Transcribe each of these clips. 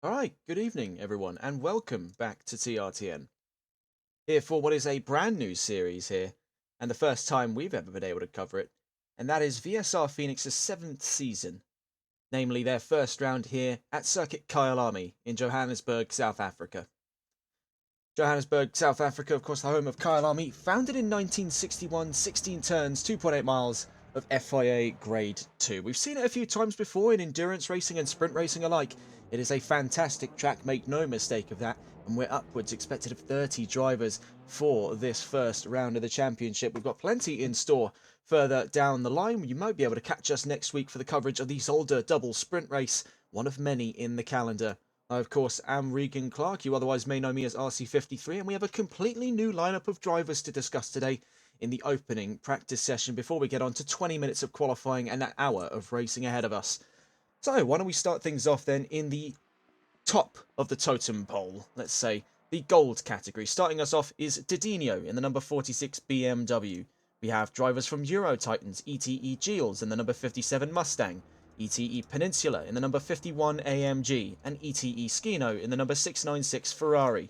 Alright, good evening everyone, and welcome back to TRTN. Here for what is a brand new series here, and the first time we've ever been able to cover it, and that is VSR Phoenix's 7th season, namely their first round here at Circuit Kyalami in Johannesburg, South Africa. Johannesburg, South Africa, of course the home of Kyalami, founded in 1961, 16 turns, 2.8 miles of FIA Grade 2. We've seen it a few times before in endurance racing and sprint racing alike. It is a fantastic track, make no mistake of that, and we're upwards expected of 30 drivers for this first round of the championship. We've got plenty in store further down the line. You might be able to catch us next week for the coverage of the Zolder double sprint race, one of many in the calendar. I, of course, am Regan Clark. You otherwise may know me as RC53, and we have a completely new lineup of drivers to discuss today in the opening practice session before we get on to 20 minutes of qualifying and an hour of racing ahead of us. So, why don't we start things off then in the top of the totem pole, let's say, the gold category. Starting us off is Didinho in the number 46 BMW. We have drivers from Euro Titans, ETE Giles in the number 57 Mustang, ETE Peninsula in the number 51 AMG, and ETE Skino in the number 696 Ferrari.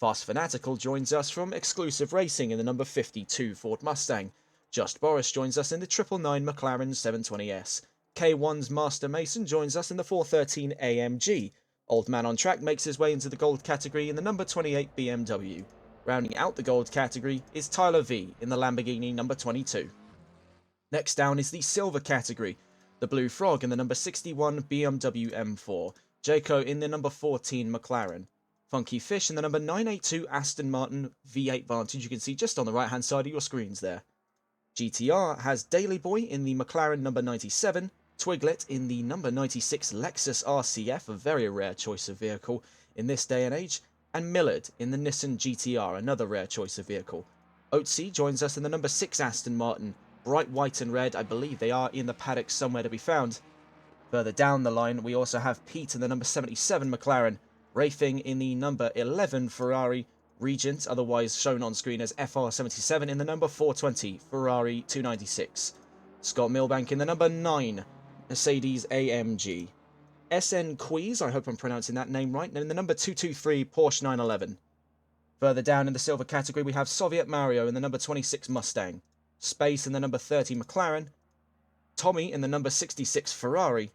Fast Fanatical joins us from Exclusive Racing in the number 52 Ford Mustang. Just Boris joins us in the 999 McLaren 720S. K1's Master Mason joins us in the 413 AMG. Old Man on Track makes his way into the gold category in the number 28 BMW. Rounding out the gold category is Tyler V in the Lamborghini number 22. Next down is the silver category. The Blue Frog in the number 61 BMW M4. Jayco in the number 14 McLaren. Funky Fish in the number 982 Aston Martin V8 Vantage. You can see just on the right hand side of your screens there. GTR has Daily Boy in the McLaren number 97. Twiglet in the number 96 Lexus RCF, a very rare choice of vehicle in this day and age, and Millard in the Nissan GTR, another rare choice of vehicle. Oatsy joins us in the number 6 Aston Martin, bright white and red. I believe they are in the paddock somewhere to be found. Further down the line, we also have Pete in the number 77 McLaren, Rafing in the number 11 Ferrari, Regent, otherwise shown on screen as FR77 in the number 420 Ferrari 296, Scott Milbank in the number 9 Mercedes AMG, SN Quiz, I hope I'm pronouncing that name right, and in the number 223 Porsche 911. Further down in the silver category, we have Soviet Mario in the number 26 Mustang, Space in the number 30 McLaren, Tommy in the number 66 Ferrari,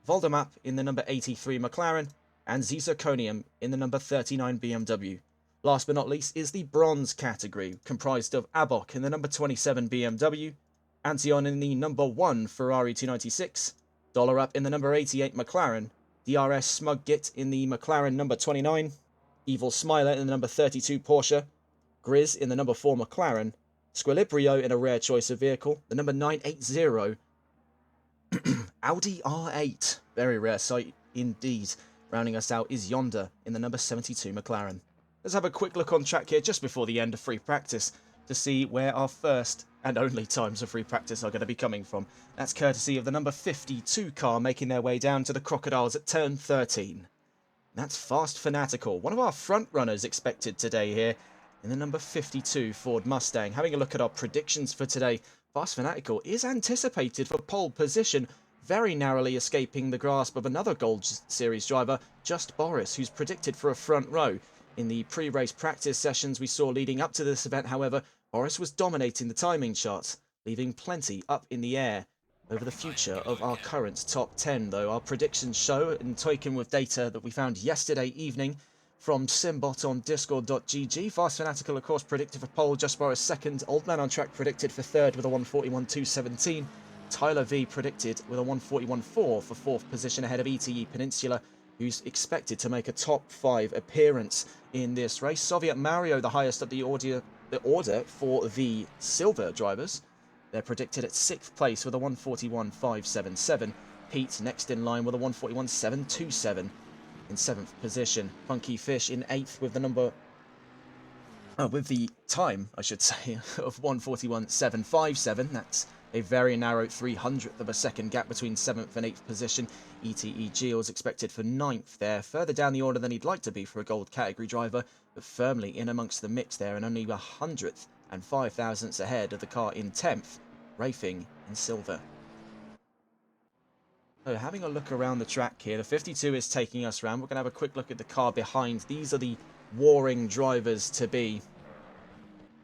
Voldemap in the number 83 McLaren, and Zirconium in the number 39 BMW. Last but not least is the bronze category, comprised of Abok in the number 27 BMW, Antion in the number 1 Ferrari 296, Dollar Up in the number 88 McLaren, DRS Smug Git in the McLaren number 29, Evil Smiler in the number 32 Porsche, Grizz in the number 4 McLaren, Squilibrio in a rare choice of vehicle, the number 980 Audi R8, very rare sight indeed. Rounding us out is Yonder in the number 72 McLaren. Let's have a quick look on track here just before the end of free practice to see where our first and only times of free practice are going to be coming from. That's courtesy of the number 52 car making their way down to the Crocodiles at turn 13. That's Fast Fanatical, one of our front runners expected today here in the number 52 Ford Mustang. Having a look at our predictions for today, Fast Fanatical is anticipated for pole position, very narrowly escaping the grasp of another Gold Series driver, Just Boris, who's predicted for a front row. In the pre-race practice sessions we saw leading up to this event, however, Boris was dominating the timing charts, leaving plenty up in the air. Over the future of our current top 10, though, our predictions show, and taken with data that we found yesterday evening from Simbot on discord.gg, Fast Fanatical, of course, predicted for pole, Just Boris second, Old Man on Track predicted for third with a 141.217, Tyler V predicted with a 141.4 for fourth position ahead of ETE Peninsula, who's expected to make a top 5 appearance in this race. Soviet Mario, the highest of the order for the silver drivers. They're predicted at 6th place with a 141.577. Pete next in line with a 141.727. In 7th position, Funky Fish in 8th with the number... with the time, I should say, of 141.757. That's a very narrow 300th of a second gap between 7th and 8th position. ETE Giles expected for 9th there, further down the order than he'd like to be for a gold category driver, but firmly in amongst the mix there and only 100th and 5 thousandths ahead of the car in 10th, Rafing in silver. So having a look around the track here, the 52 is taking us around. We're going to have a quick look at the car behind. These are the warring drivers to be.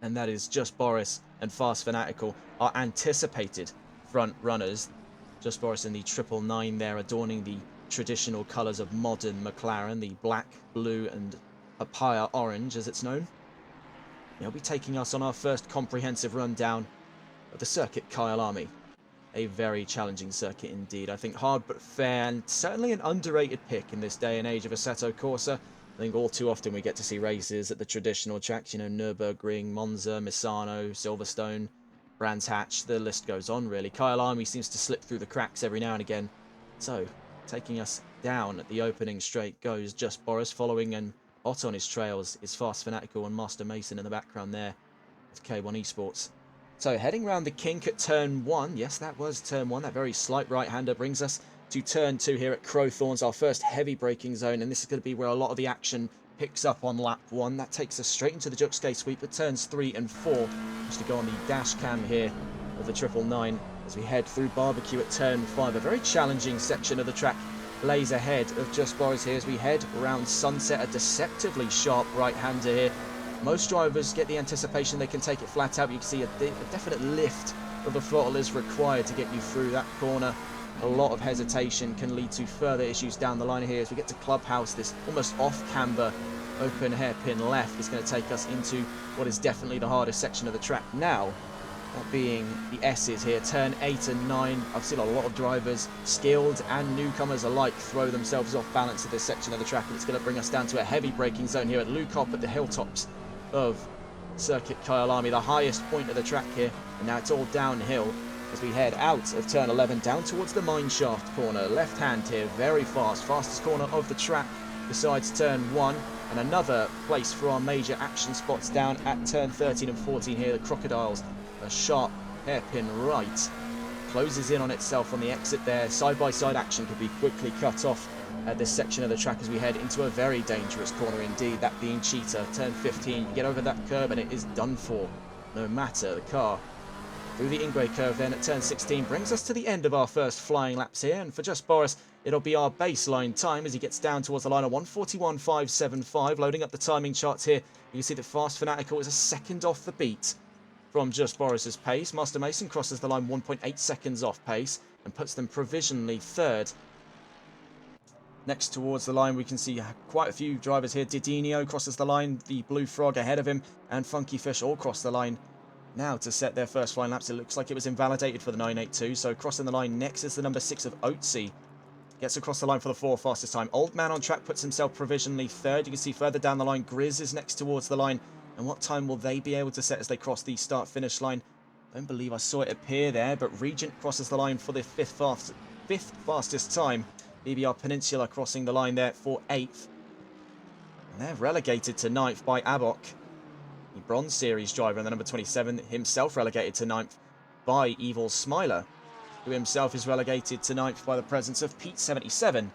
And that is Just Boris and Fast Fanatical, our anticipated front runners. Just Boris in the 999 there, adorning the traditional colours of modern McLaren, the black, blue and papaya orange as it's known. He'll be taking us on our first comprehensive rundown of the circuit Kyalami. A very challenging circuit indeed. I think hard but fair, and certainly an underrated pick in this day and age of Assetto Corsa. I think all too often we get to see races at the traditional tracks, you know, Nürburgring, Monza, Misano, Silverstone, Brands Hatch, the list goes on really. Kyalami seems to slip through the cracks every now and again. So, taking us down at the opening straight goes Just Boris, following and hot on his trails is Fast Fanatical and Master Mason in the background there with K1 Esports. So heading round the kink at turn 1, yes that was turn 1, that very slight right-hander brings us to turn 2 here at Crowthorns, our first heavy braking zone, and this is going to be where a lot of the action picks up on lap 1. That takes us straight into the Juxkay sweep at turns 3 and 4, just to go on the dash cam here of the 999 as we head through Barbecue at turn 5. A very challenging section of the track lays ahead of Just Boris here as we head around Sunset, a deceptively sharp right-hander here. Most drivers get the anticipation they can take it flat out, but you can see a definite lift of the throttle is required to get you through that corner. A lot of hesitation can lead to further issues down the line here as we get to Clubhouse. This almost off-camber open hairpin left is going to take us into what is definitely the hardest section of the track now, that being the S's here, turn 8 and 9. I've seen a lot of drivers, skilled and newcomers alike, throw themselves off balance at this section of the track, and it's going to bring us down to a heavy braking zone here at Lukop at the hilltops of Circuit Kyalami, the highest point of the track here, and now it's all downhill as we head out of turn 11 down towards the mineshaft corner. Left hand here, very fast, fastest corner of the track besides turn 1, and another place for our major action spots down at turn 13 and 14 here. The Crocodiles, a sharp hairpin right, closes in on itself on the exit there. Side-by-side action could be quickly cut off at this section of the track as we head into a very dangerous corner indeed, that being Cheetah. Turn 15, you get over that curb and it is done for, no matter the car. Through the Ingray curve then at turn 16 brings us to the end of our first flying laps here, and for Just Boris it'll be our baseline time as he gets down towards the line of 141.575. Loading up the timing charts here, you can see that Fast Fanatical is a second off the beat from Just Boris's pace. Master Mason crosses the line 1.8 seconds off pace and puts them provisionally third. Next towards the line we can see quite a few drivers here. Didinho crosses the line, the Blue Frog ahead of him, and Funky Fish all cross the line now to set their first flying laps. It looks like it was invalidated for the 982, so crossing the line next is the number 6 of Oatsy. Gets across the line for the 4 fastest time. Old Man on Track puts himself provisionally third. You can see further down the line Grizz is next towards the line, and what time will they be able to set as they cross the start-finish line? I don't believe I saw it appear there, but Regent crosses the line for the fifth fastest time. BBR Peninsula crossing the line there for 8th. And they're relegated to 9th by Abok, the Bronze Series driver, and the number 27 himself relegated to 9th by Evil Smiler, who himself is relegated to 9th by the presence of Pete 77,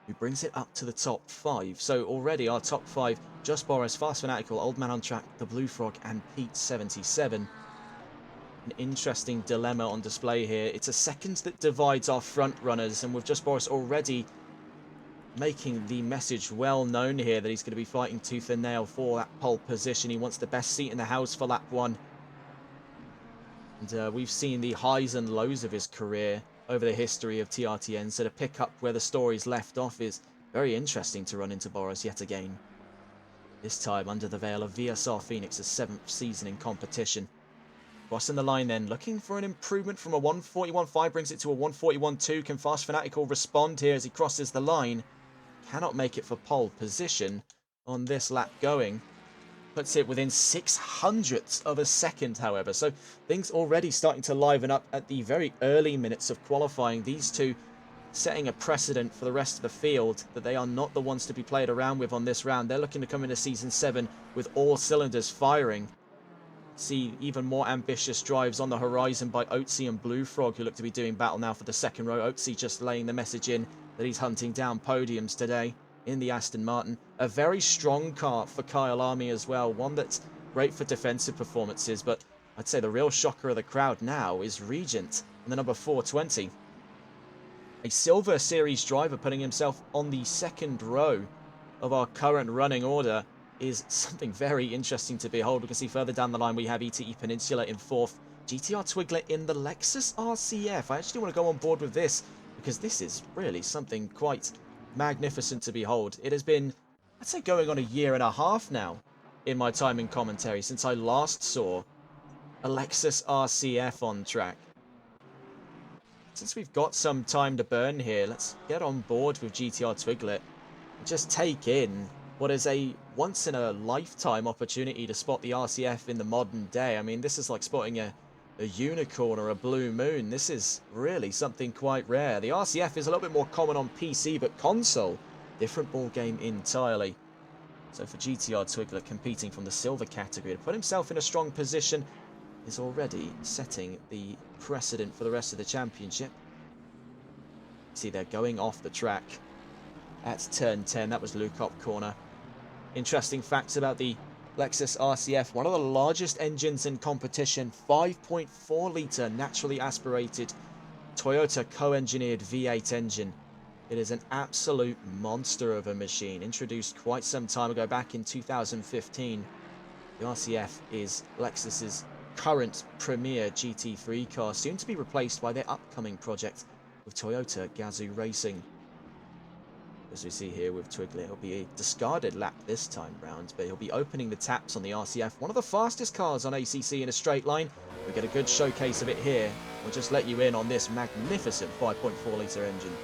who brings it up to the top 5. So already our top 5, Just Boris, Fast Fanatical, Old Man on Track, the Blue Frog and Pete 77. An interesting dilemma on display here. It's a second that divides our front runners, and with Just Boris already making the message well known here that he's going to be fighting tooth and nail for that pole position. He wants the best seat in the house for lap 1. And we've seen the highs and lows of his career over the history of TRTN, so to pick up where the story's left off is very interesting to run into Boris yet again. This time under the veil of VSR Phoenix's 7th season in competition. Crossing the line then, looking for an improvement from a 141.5, brings it to a 141.2. Can Fast Fanatical respond here as he crosses the line? Cannot make it for pole position on this lap going. Puts it within 600ths of a second, however. So things already starting to liven up at the very early minutes of qualifying. These two setting a precedent for the rest of the field that they are not the ones to be played around with on this round. They're looking to come into Season 7 with all cylinders firing. See even more ambitious drives on the horizon by Oatsy and Blue Frog, who look to be doing battle now for the second row. Oatsy just laying the message in that he's hunting down podiums today in the Aston Martin. A very strong car for Kyalami as well, one that's great for defensive performances, but I'd say the real shocker of the crowd now is Regent in the number 420. A Silver Series driver putting himself on the second row of our current running order is something very interesting to behold. We can see further down the line we have ETE Peninsula in 4th, GTR Twiglet in the Lexus RCF. I actually want to go on board with this because this is really something quite magnificent to behold. It has been, I'd say, going on a year and a half now in my time in commentary since I last saw a Lexus RCF on track. Since we've got some time to burn here, let's get on board with GTR Twiglet and just take in what is a once-in-a-lifetime opportunity to spot the RCF in the modern day. I mean, this is like spotting a unicorn or a blue moon. This is really something quite rare. The RCF is a little bit more common on PC, but console, different ball game entirely. So for GTR Twiglet competing from the silver category, to put himself in a strong position is already setting the precedent for the rest of the championship. See, they're going off the track at turn 10. That was Lukop corner. Interesting facts about the Lexus RCF. One of the largest engines in competition. 5.4 litre naturally aspirated Toyota co-engineered V8 engine. It is an absolute monster of a machine. Introduced quite some time ago, back in 2015. The RCF is Lexus's current premier GT3 car, soon to be replaced by their upcoming project with Toyota Gazoo Racing. As we see here with Twiglet, it'll be a discarded lap this time round, but he'll be opening the taps on the RCF, one of the fastest cars on ACC in a straight line. We get a good showcase of it here. We'll just let you in on this magnificent 5.4 litre engine.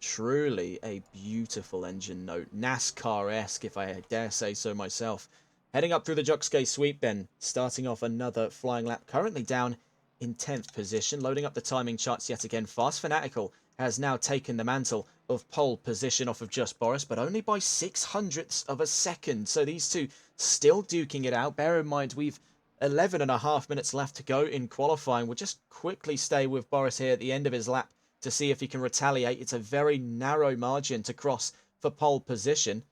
Truly a beautiful engine note, NASCAR-esque if I dare say so myself. Heading up through the Jockskay sweep then, starting off another flying lap, currently down in 10th position, loading up the timing charts yet again. Fast Fanatical has now taken the mantle of pole position off of Just Boris, but only by 600ths of a second. So these two still duking it out. Bear in mind, we've 11.5 minutes left to go in qualifying. We'll just quickly stay with Boris here at the end of his lap to see if he can retaliate. It's a very narrow margin to cross for pole position.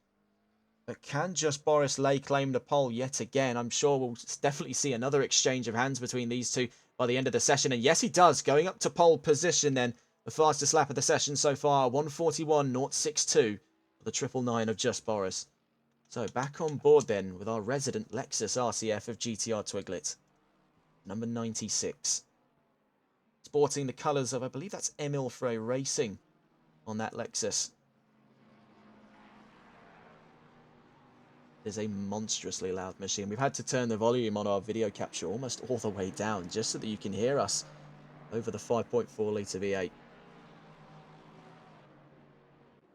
But can Just Boris lay claim to pole yet again? I'm sure we'll definitely see another exchange of hands between these two by the end of the session. And yes, he does. Going up to pole position then. The fastest lap of the session so far. 1:41.062 for the 999 of Just Boris. So back on board then with our resident Lexus RCF of GTR Twiglet. Number 96. Sporting the colours of, I believe that's Emil Frey Racing on that Lexus. It is a monstrously loud machine. We've had to turn the volume on our video capture almost all the way down just so that you can hear us over the 5.4 litre V8.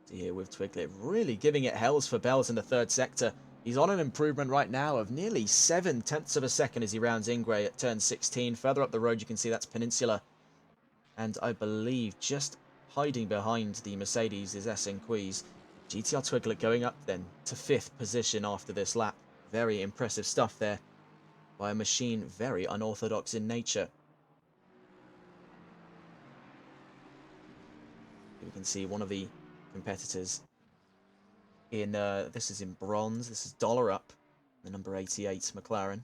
See here with Twiglet really giving it hells for bells in the third sector. He's on an improvement right now of nearly 7/10 of a second as he rounds Ingray at turn 16. Further up the road you can see that's Peninsula. And I believe just hiding behind the Mercedes is Esenquiz. GTR Twiglet going up then to 5th position after this lap. Very impressive stuff there by a machine very unorthodox in nature. We can see one of the competitors in, this is in bronze, this is Dollar Up, the number 88 McLaren.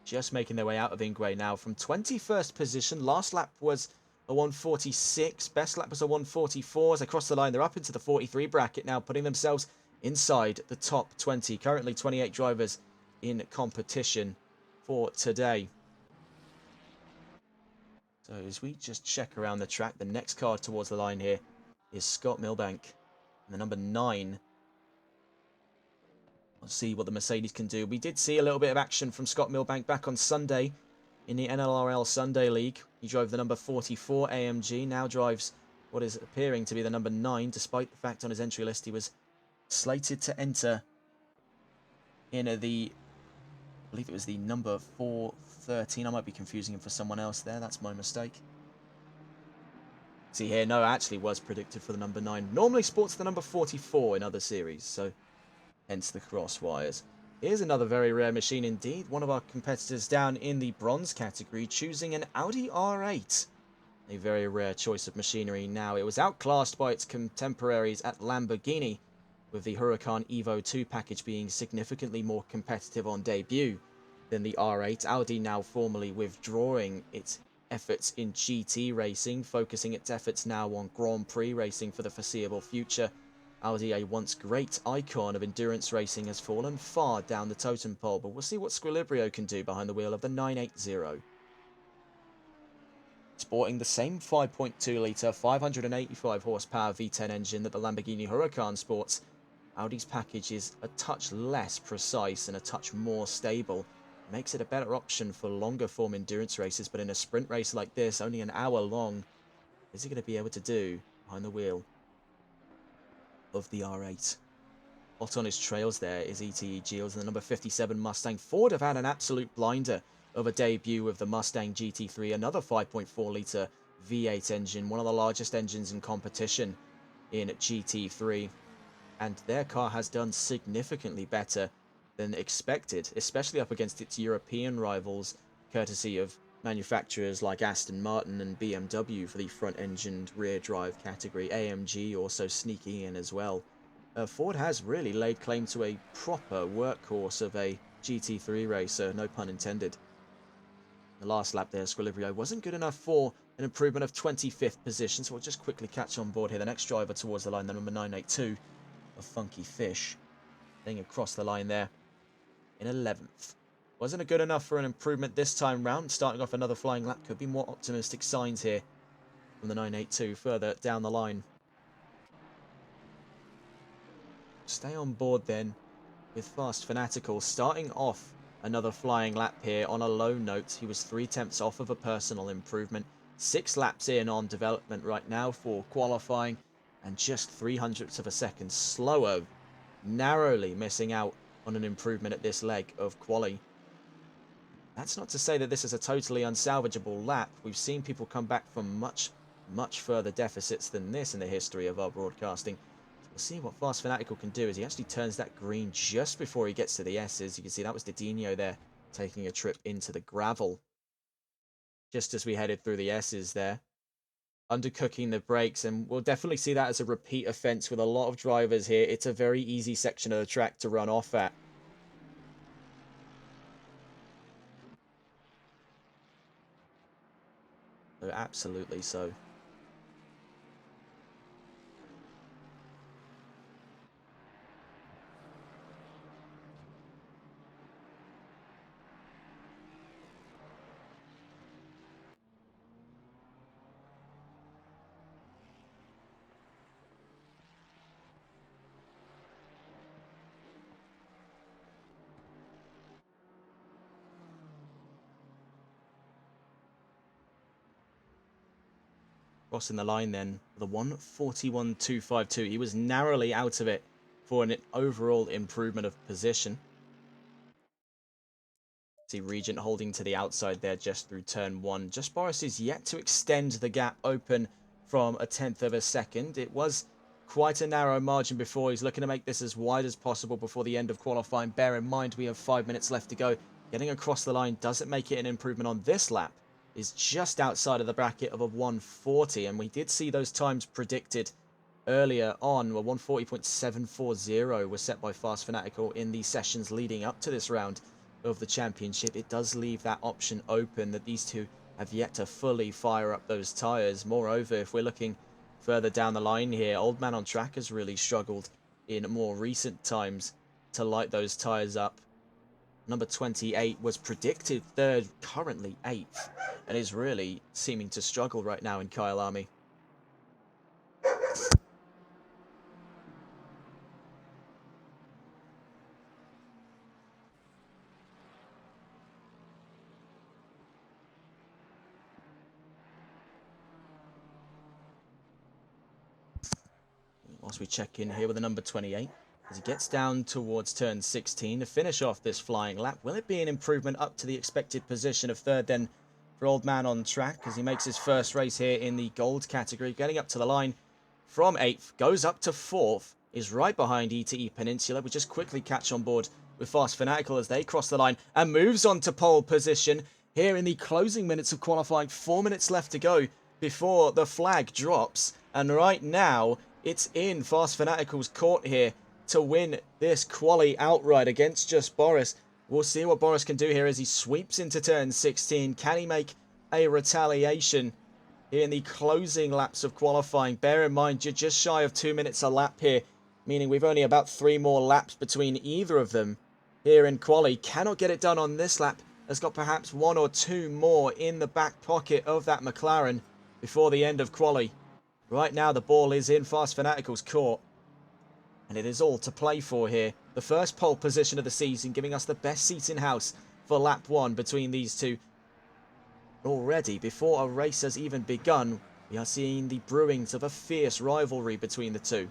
Just making their way out of Ingray now from 21st position. Last lap was a 1:46. Best lap was a 1:44. As they cross the line, they're up into the 43 bracket now, putting themselves inside the top 20. Currently 28 drivers in competition for today. So as we just check around the track, the next car towards the line here is Scott Milbank, the number 9. Let's see what the Mercedes can do. We did see a little bit of action from Scott Milbank back on Sunday in the NLRL Sunday League. He drove the number 44 AMG, now drives what is appearing to be the number 9, despite the fact on his entry list he was slated to enter in the, I believe it was the number 413. I might be confusing him for someone else there. That's my mistake. See here, no, actually was predicted for the number 9. Normally sports the number 44 in other series, so hence the cross wires. Here's another very rare machine indeed. One of our competitors down in the bronze category choosing an Audi R8. A very rare choice of machinery now. It was outclassed by its contemporaries at Lamborghini with the Huracan Evo 2 package being significantly more competitive on debut than the R8. Audi now formally withdrawing its efforts in GT racing, focusing its efforts now on Grand Prix racing for the foreseeable future. Audi, a once great icon of endurance racing, has fallen far down the totem pole, but we'll see what Squilibrio can do behind the wheel of the 980. Sporting the same 5.2-litre, 585 horsepower V10 engine that the Lamborghini Huracan sports, Audi's package is a touch less precise and a touch more stable. It makes it a better option for longer form endurance races, but in a sprint race like this, only an hour long, is he going to be able to do behind the wheel of the R8? Hot on his trails there is ETE Gilles and the number 57 Mustang. Ford have had an absolute blinder of a debut with the Mustang GT3, another 5.4-litre V8 engine, one of the largest engines in competition in GT3. And their car has done significantly better than expected, especially up against its European rivals, courtesy of manufacturers like Aston Martin and BMW for the front-engined rear-drive category. AMG also sneaking in as well. Ford has really laid claim to a proper workhorse of a GT3 racer, no pun intended. The last lap there, Squilibrio wasn't good enough for an improvement of 25th position, so we'll just quickly catch on board here. The next driver towards the line, the number 982, a Funky Fish, getting across the line there in 11th. Wasn't a good enough for an improvement this time round. Starting off another flying lap. Could be more optimistic signs here from the 982 further down the line. Stay on board then with Fast Fanatical, starting off another flying lap here on a low note. He was 3/10ths off of a personal improvement. 6 laps in on development right now for qualifying, and just 300ths of a second slower, narrowly missing out on an improvement at this leg of quali. That's not to say that this is a totally unsalvageable lap. We've seen people come back from much further deficits than this in the history of our broadcasting. We'll see what Fast Fanatical can do as he actually turns that green just before he gets to the S's. You can see that was Didinho there taking a trip into the gravel just as we headed through the S's there. Undercooking the brakes, and we'll definitely see that as a repeat offence with a lot of drivers here. It's a very easy section of the track to run off at. So absolutely so. Crossing the line then, the 141.252. He was narrowly out of it for an overall improvement of position. See Regent holding to the outside there just through turn 1. Just Boris is yet to extend the gap open from 1/10 of a second. It was quite a narrow margin before. He's looking to make this as wide as possible before the end of qualifying. Bear in mind we have 5 minutes left to go. Getting across the line doesn't make it an improvement on this lap. Is just outside of the bracket of a 140, and we did see those times predicted earlier on. Well, 140.740 was set by Fast Fanatical in the sessions leading up to this round of the championship. It does leave that option open that these two have yet to fully fire up those tyres. Moreover, if we're looking further down the line here, Old Man on Track has really struggled in more recent times to light those tyres up. Number 28 was predicted third, currently 8th, and is really seeming to struggle right now in Kyalami. Whilst we check in here with the number 28, as he gets down towards turn 16 to finish off this flying lap. Will it be an improvement up to the expected position of third then for Old Man on Track as he makes his first race here in the gold category, getting up to the line from 8th, goes up to 4th, is right behind ETE Peninsula. We just quickly catch on board with Fast Fanatical as they cross the line and moves on to pole position here in the closing minutes of qualifying. 4 minutes left to go before the flag drops, and right now it's in Fast Fanatical's court here to win this quali outright against just Boris. We'll see what Boris can do here as he sweeps into turn 16. Can he make a retaliation here in the closing laps of qualifying? Bear in mind, you're just shy of 2 minutes a lap here, meaning we've only about 3 more laps between either of them here in quali. Cannot get it done on this lap. Has got perhaps 1 or 2 more in the back pocket of that McLaren before the end of quali. Right now, the ball is in Fast Fanatical's court, and it is all to play for here. The first pole position of the season, giving us the best seat in house for lap 1 between these two. Already, before a race has even begun, we are seeing the brewings of a fierce rivalry between the two.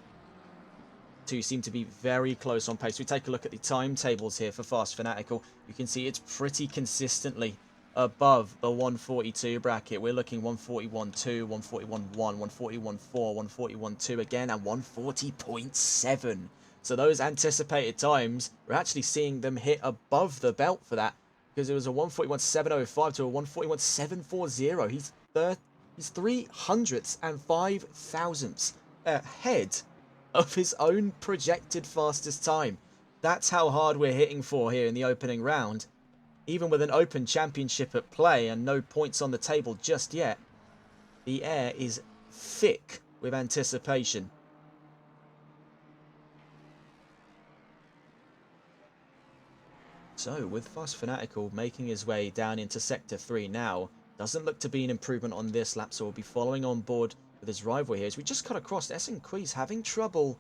Two seem to be very close on pace. We take a look at the timetables here for Fast Fanatical. You can see it's pretty consistently above the 142 bracket. We're looking 141.2, 141.1, 141.4, 141.2 again, and 140.7. So those anticipated times, we're actually seeing them hit above the belt for that, because it was a 141.705 to a 141.740. He's 3 hundredths and 5 thousandths ahead of his own projected fastest time. That's how hard we're hitting for here in the opening round. Even with an open championship at play and no points on the table just yet, the air is thick with anticipation. So, with Fast Fanatical making his way down into Sector 3 now, doesn't look to be an improvement on this lap, so we'll be following on board with his rival here. As we just cut across, Essen Quiz having trouble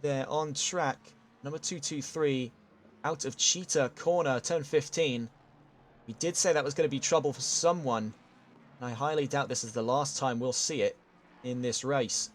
there on track. Number 223 out of Cheetah Corner, turn 15. We did say that was going to be trouble for someone, and I highly doubt this is the last time we'll see it in this race.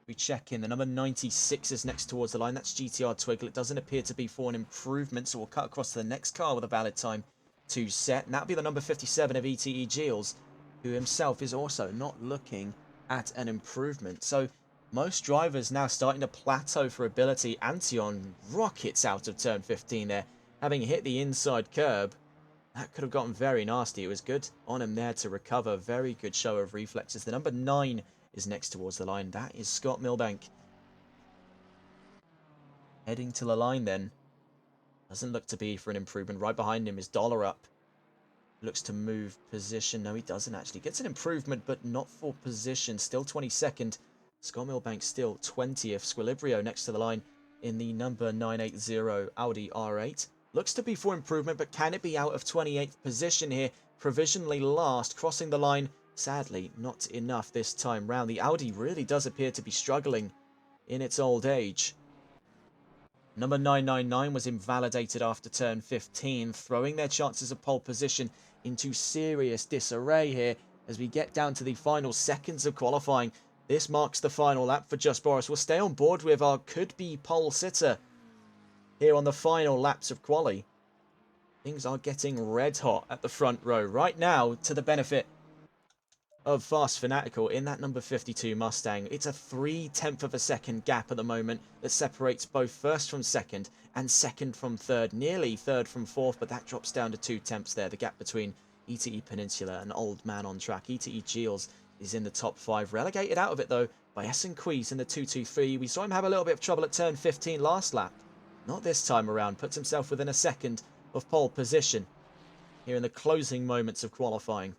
We check in. The number 96 is next towards the line. That's GTR Twiggle. It doesn't appear to be for an improvement, so we'll cut across to the next car with a valid time to set. And that'll be the number 57 of ETE Giles, who himself is also not looking at an improvement. So most drivers now starting to plateau for ability. Antion rockets out of turn 15 there, having hit the inside curb. That could have gotten very nasty. It was good on him there to recover. Very good show of reflexes. The number 9 is next towards the line. That is Scott Milbank. Heading to the line then. Doesn't look to be for an improvement. Right behind him is Dollar Up. Looks to move position. No, he doesn't actually. Gets an improvement, but not for position. Still 22nd. Scott Milbank still 20th. Squilibrio next to the line in the number 980 Audi R8. Looks to be for improvement, but can it be out of 28th position here? Provisionally last, crossing the line. Sadly, not enough this time round. The Audi really does appear to be struggling in its old age. Number 999 was invalidated after turn 15, throwing their chances of pole position into serious disarray here as we get down to the final seconds of qualifying. This marks the final lap for Just Boris. We'll stay on board with our could-be pole sitter here on the final laps of quali. Things are getting red hot at the front row right now, to the benefit of Fast Fanatical in that number 52 Mustang. It's a 0.3 of a second gap at the moment that separates both first from second and second from third, nearly third from fourth, but that drops down to 0.2 there, the gap between ETE Peninsula and Old Man on track. ETE Giles is in the top 5, relegated out of it though by Essen Quiz in the 223. We saw him have a little bit of trouble at turn 15 last lap. Not this time around, puts himself within a second of pole position here in the closing moments of qualifying.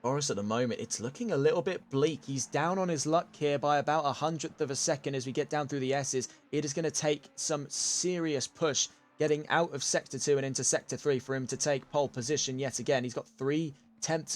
Boris at the moment, it's looking a little bit bleak. He's down on his luck here by about 100th of a second as we get down through the S's. It is going to take some serious push getting out of Sector 2 and into Sector 3 for him to take pole position yet again. He's got 0.3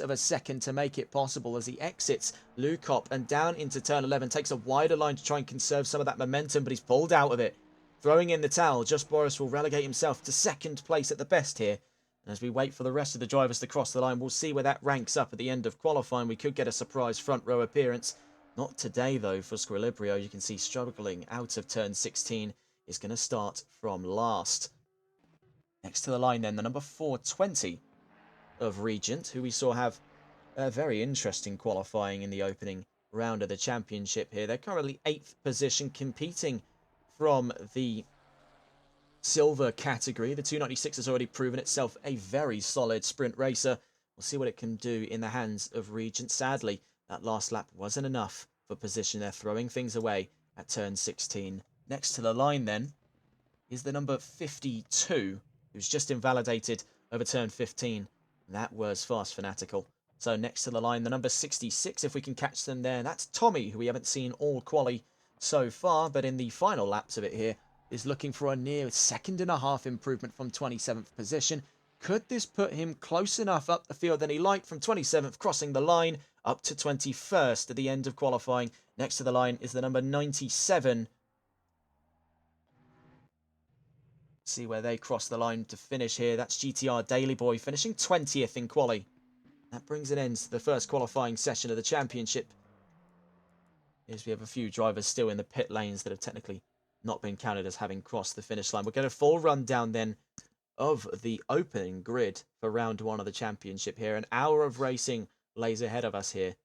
of a second to make it possible as he exits Lukop and down into turn 11. Takes a wider line to try and conserve some of that momentum, but he's pulled out of it. Throwing in the towel, Just Boris will relegate himself to second place at the best here. And as we wait for the rest of the drivers to cross the line, we'll see where that ranks up at the end of qualifying. We could get a surprise front row appearance. Not today, though, for Squilibrio. You can see struggling out of turn 16 is going to start from last. Next to the line, then, the number 420 of Regent, who we saw have a very interesting qualifying in the opening round of the championship here. They're currently 8th position, competing from the silver category. The 296 has already proven itself a very solid sprint racer. We'll see what it can do in the hands of Regent. Sadly, That last lap wasn't enough for position. They're throwing things away at turn 16. Next to the line then is the number 52, who's just invalidated over turn 15. That was Fast Fanatical. So next to the line, the number 66, if we can catch them there. That's Tommy, who we haven't seen all quali so far, but in the final laps of it here, is looking for a near second and a half improvement from 27th position. Could this put him close enough up the field that he liked from 27th, crossing the line up to 21st at the end of qualifying? Next to the line is the number 97. See where they cross the line to finish here. That's GTR Daily Boy finishing 20th in quali. That brings an end to the first qualifying session of the championship. As we have a few drivers still in the pit lanes that have technically not been counted as having crossed the finish line. We're going to full rundown then of the opening grid for round one of the championship here. An hour of racing lays ahead of us here.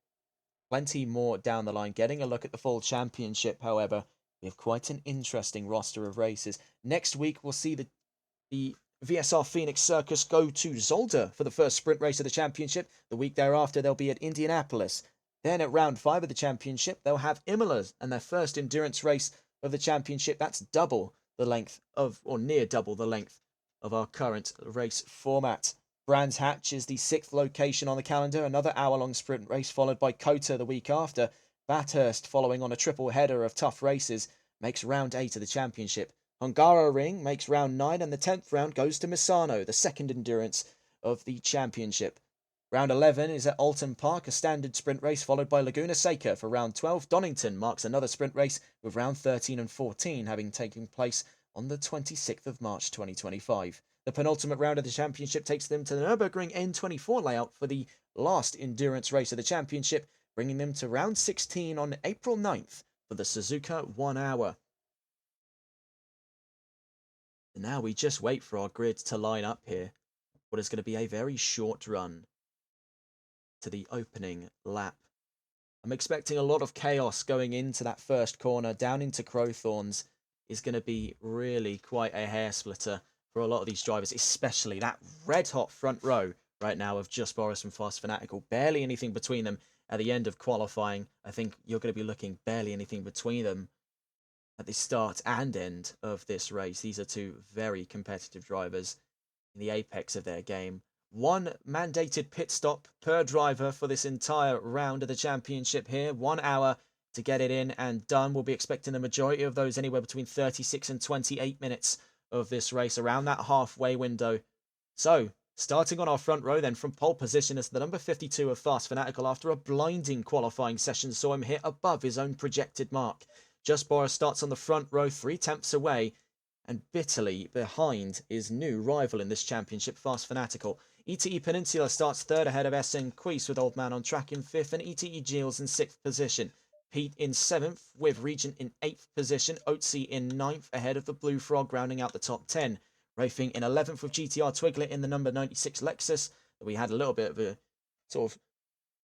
Plenty more down the line. Getting a look at the full championship, however, we have quite an interesting roster of races. Next week, we'll see the VSR Phoenix Circus go to Zolder for the first sprint race of the championship. The week thereafter, they'll be at Indianapolis. Then at round 5 of the championship, they'll have Imola and their first endurance race of the championship. That's double the length of, or near double the length of our current race format. Brands Hatch is the 6th location on the calendar, another hour-long sprint race followed by Kota the week after. Bathurst, following on a triple header of tough races, makes round 8 of the championship. Hungaroring makes round 9, and the 10th round goes to Misano, the second endurance of the championship. Round 11 is at Alton Park, a standard sprint race, followed by Laguna Seca for round 12. Donington marks another sprint race, with round 13 and 14 having taken place on the 26th of March 2025. The penultimate round of the championship takes them to the Nürburgring N24 layout for the last endurance race of the championship, bringing them to round 16 on April 9th for the Suzuka 1 hour. And now we just wait for our grid to line up here. What is going to be a very short run to the opening lap. I'm expecting a lot of chaos going into that first corner. Down into Crowthorns is going to be really quite a hair splitter for a lot of these drivers, especially that red hot front row right now of Just Boris and Fast Fanatical. Barely anything between them at the end of qualifying. I think you're going to be looking barely anything between them at the start and end of this race. These are two very competitive drivers in the apex of their game. One mandated pit stop per driver for this entire round of the championship here. 1 hour to get it in and done. We'll be expecting the majority of those anywhere between 36 and 28 minutes of this race, around that halfway window. So, starting on our front row then, from pole position is the number 52 of Fast Fanatical. After a blinding qualifying session saw him hit above his own projected mark. Just Boris starts on the front row, 3/10 away, and bitterly behind his new rival in this championship, Fast Fanatical. ETE Peninsula starts third ahead of SN Queese, with Old Man on track in 5th, and ETE Gilles in 6th position. Pete in 7th, with Regent in 8th position. Oatsy in 9th, ahead of the Blue Frog, rounding out the top 10. Rafing in 11th, with GTR Twiglet in the number 96 Lexus, that we had a little bit of a sort of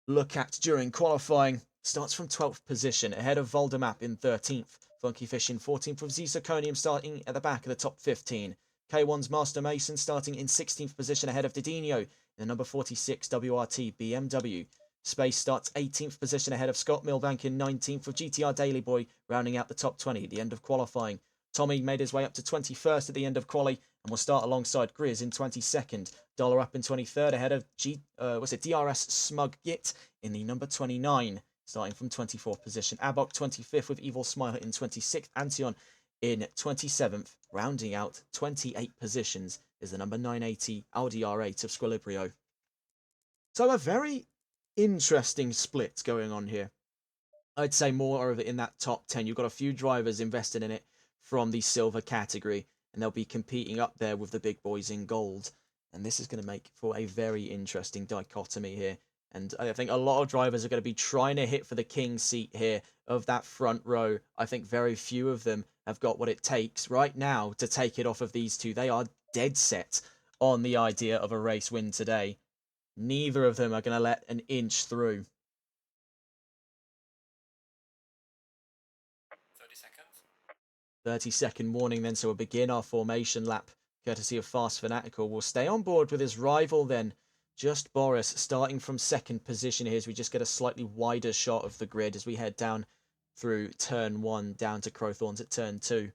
look at during qualifying. Starts from 12th position, ahead of Voldemap in 13th. Funky Fish in 14th, with Zirconium starting at the back of the top 15. K1's Master Mason starting in 16th position, ahead of Didinho in the number 46 WRT BMW. Space starts 18th position, ahead of Scott Milbank in 19th, with GTR Daily Boy rounding out the top 20 at the end of qualifying. Tommy made his way up to 21st at the end of quali and will start alongside Grizz in 22nd. Dollar up in 23rd, ahead of DRS Smug Git in the number 29, starting from 24th position. Abok 25th, with Evil Smiler in 26th. Antion in 27th, rounding out 28 positions, is the number 980 Audi R8 of Squilibrio. So a very interesting split going on here. I'd say more of it in that top 10. You've got a few drivers invested in it from the silver category, and they'll be competing up there with the big boys in gold. And this is going to make for a very interesting dichotomy here. And I think a lot of drivers are going to be trying to hit for the king seat here of that front row. I think very few of them have got what it takes right now to take it off of these two. They are dead set on the idea of a race win today. Neither of them are going to let an inch through. 30-second warning then, so we'll begin our formation lap, courtesy of Fast Fanatical. We'll stay on board with his rival then, Just Boris starting from second position here as we just get a slightly wider shot of the grid as we head down through turn 1 down to Crowthorns at turn 2.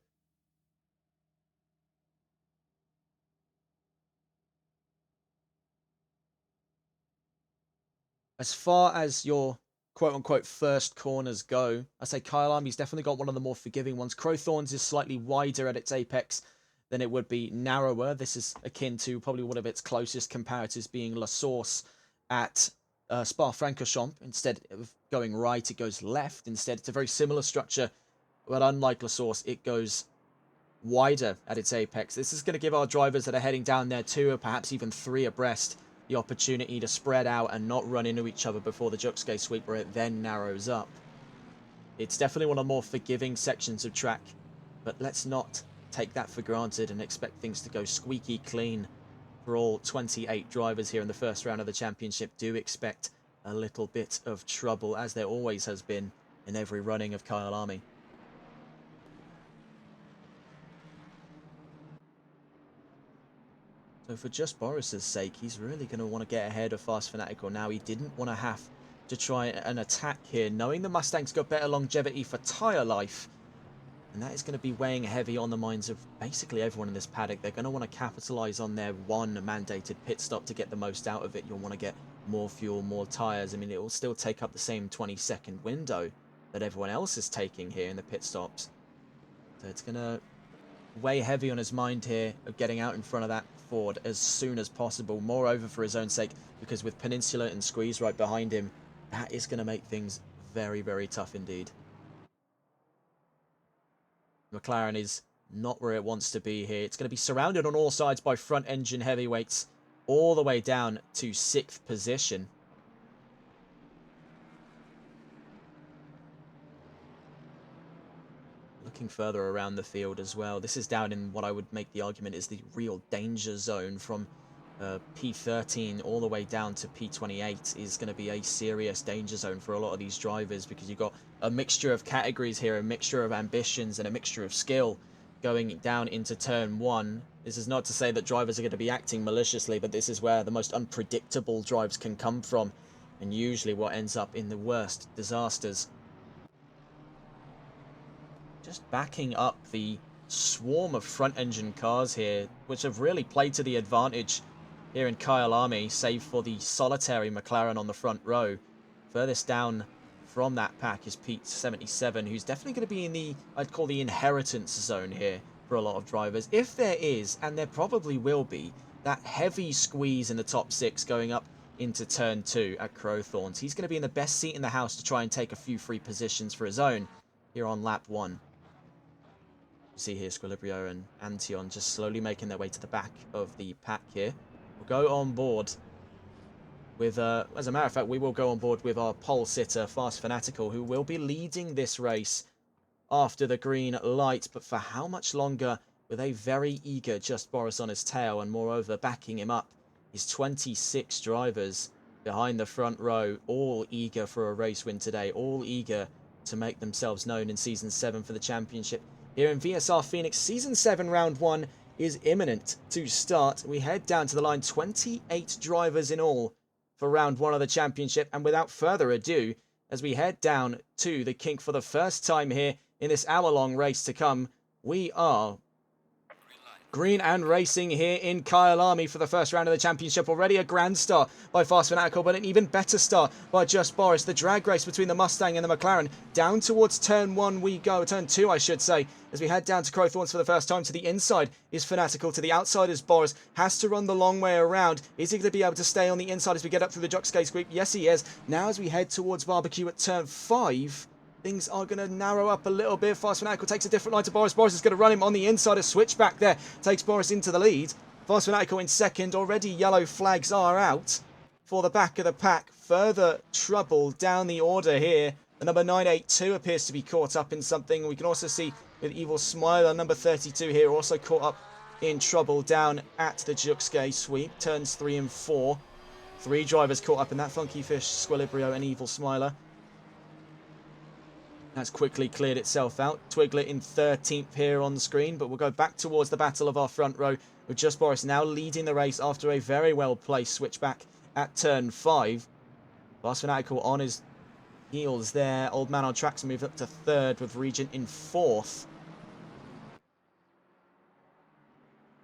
As far as your quote-unquote first corners go, I say Kyalami's definitely got one of the more forgiving ones. Crowthorns is slightly wider at its apex than it would be narrower. This is akin to probably one of its closest comparators being La Source at Spa-Francorchamps. Instead of going right, it goes left. Instead, it's a very similar structure, but unlike La Source, it goes wider at its apex. This is going to give our drivers that are heading down there 2 or perhaps even 3 abreast the opportunity to spread out and not run into each other before the Juxgay sweep, where it then narrows up. It's definitely one of the more forgiving sections of track, but let's not take that for granted and expect things to go squeaky clean for all 28 drivers here in the first round of the championship. Do expect a little bit of trouble, as there always has been in every running of Kyalami. So for just Boris's sake, he's really going to want to get ahead of Fast Fanatical now. He didn't want to have to try an attack here, knowing the Mustang's got better longevity for tyre life. And that is going to be weighing heavy on the minds of basically everyone in this paddock. They're going to want to capitalise on their one mandated pit stop to get the most out of it. You'll want to get more fuel, more tyres. I mean, it will still take up the same 20-second window that everyone else is taking here in the pit stops. So it's going to weigh heavy on his mind here of getting out in front of that Ford as soon as possible. Moreover, for his own sake, because with Peninsula and Squeeze right behind him, that is going to make things very, very tough indeed. McLaren is not where it wants to be here. It's going to be surrounded on all sides by front engine heavyweights all the way down to 6th position. Looking further around the field as well. This is down in what I would make the argument is the real danger zone. From P13 all the way down to P28 is going to be a serious danger zone for a lot of these drivers, because you've got a mixture of categories here, a mixture of ambitions and a mixture of skill going down into turn 1. This is not to say that drivers are going to be acting maliciously, but this is where the most unpredictable drives can come from, and usually what ends up in the worst disasters. Just backing up the swarm of front engine cars here, which have really played to the advantage here in Kyalami, save for the solitary McLaren on the front row. Furthest down from that pack is Pete 77, who's definitely going to be in the, I'd call the inheritance zone here for a lot of drivers. If there is, and there probably will be, that heavy squeeze in the top 6 going up into turn 2 at Crowthorns, he's going to be in the best seat in the house to try and take a few free positions for his own here on lap 1. You see here Squilibrio and Antion just slowly making their way to the back of the pack here. We'll go on board with, as a matter of fact, we will go on board with our pole sitter, Fast Fanatical, who will be leading this race after the green light. But for how much longer, with a very eager Just Boris on his tail, and moreover backing him up is 26 drivers behind the front row, all eager for a race win today, all eager to make themselves known in Season 7 for the championship. Here in VSR Phoenix, Season 7 Round 1 is imminent to start. We head down to the line, 28 drivers in all for Round 1 of the championship. And without further ado, as we head down to the kink for the first time here in this hour-long race to come, we are green and racing here in Kyalami for the first round of the championship. Already a grand start by Fast Fanatical, but an even better start by Just Boris. The drag race between the Mustang and the McLaren. Down towards turn 1 we go, turn 2 I should say, as we head down to Crowthorns for the first time. To the inside is Fanatical, to the outside is Boris. Has to run the long way around. Is he going to be able to stay on the inside as we get up through the Juxgay sweep? Yes, he is. Now as we head towards Barbecue at turn 5, things are going to narrow up a little bit. Fast Fanatical takes a different line to Boris. Boris is going to run him on the inside. A switchback there takes Boris into the lead. Fast Fanatical in second. Already yellow flags are out for the back of the pack. Further trouble down the order here. The number 982 appears to be caught up in something. We can also see with Evil Smiler, number 32 here, also caught up in trouble down at the Juxgay sweep. Turns 3 and 4. 3 drivers caught up in that. Funky Fish, Squilibrio and Evil Smiler. That's quickly cleared itself out. Twiglet in 13th here on the screen, but we'll go back towards the battle of our front row with Just Boris now leading the race after a very well-placed switchback at turn 5. Fast Fanatical on his heels there. Old Man on Track's moved up to 3rd with Regent in 4th.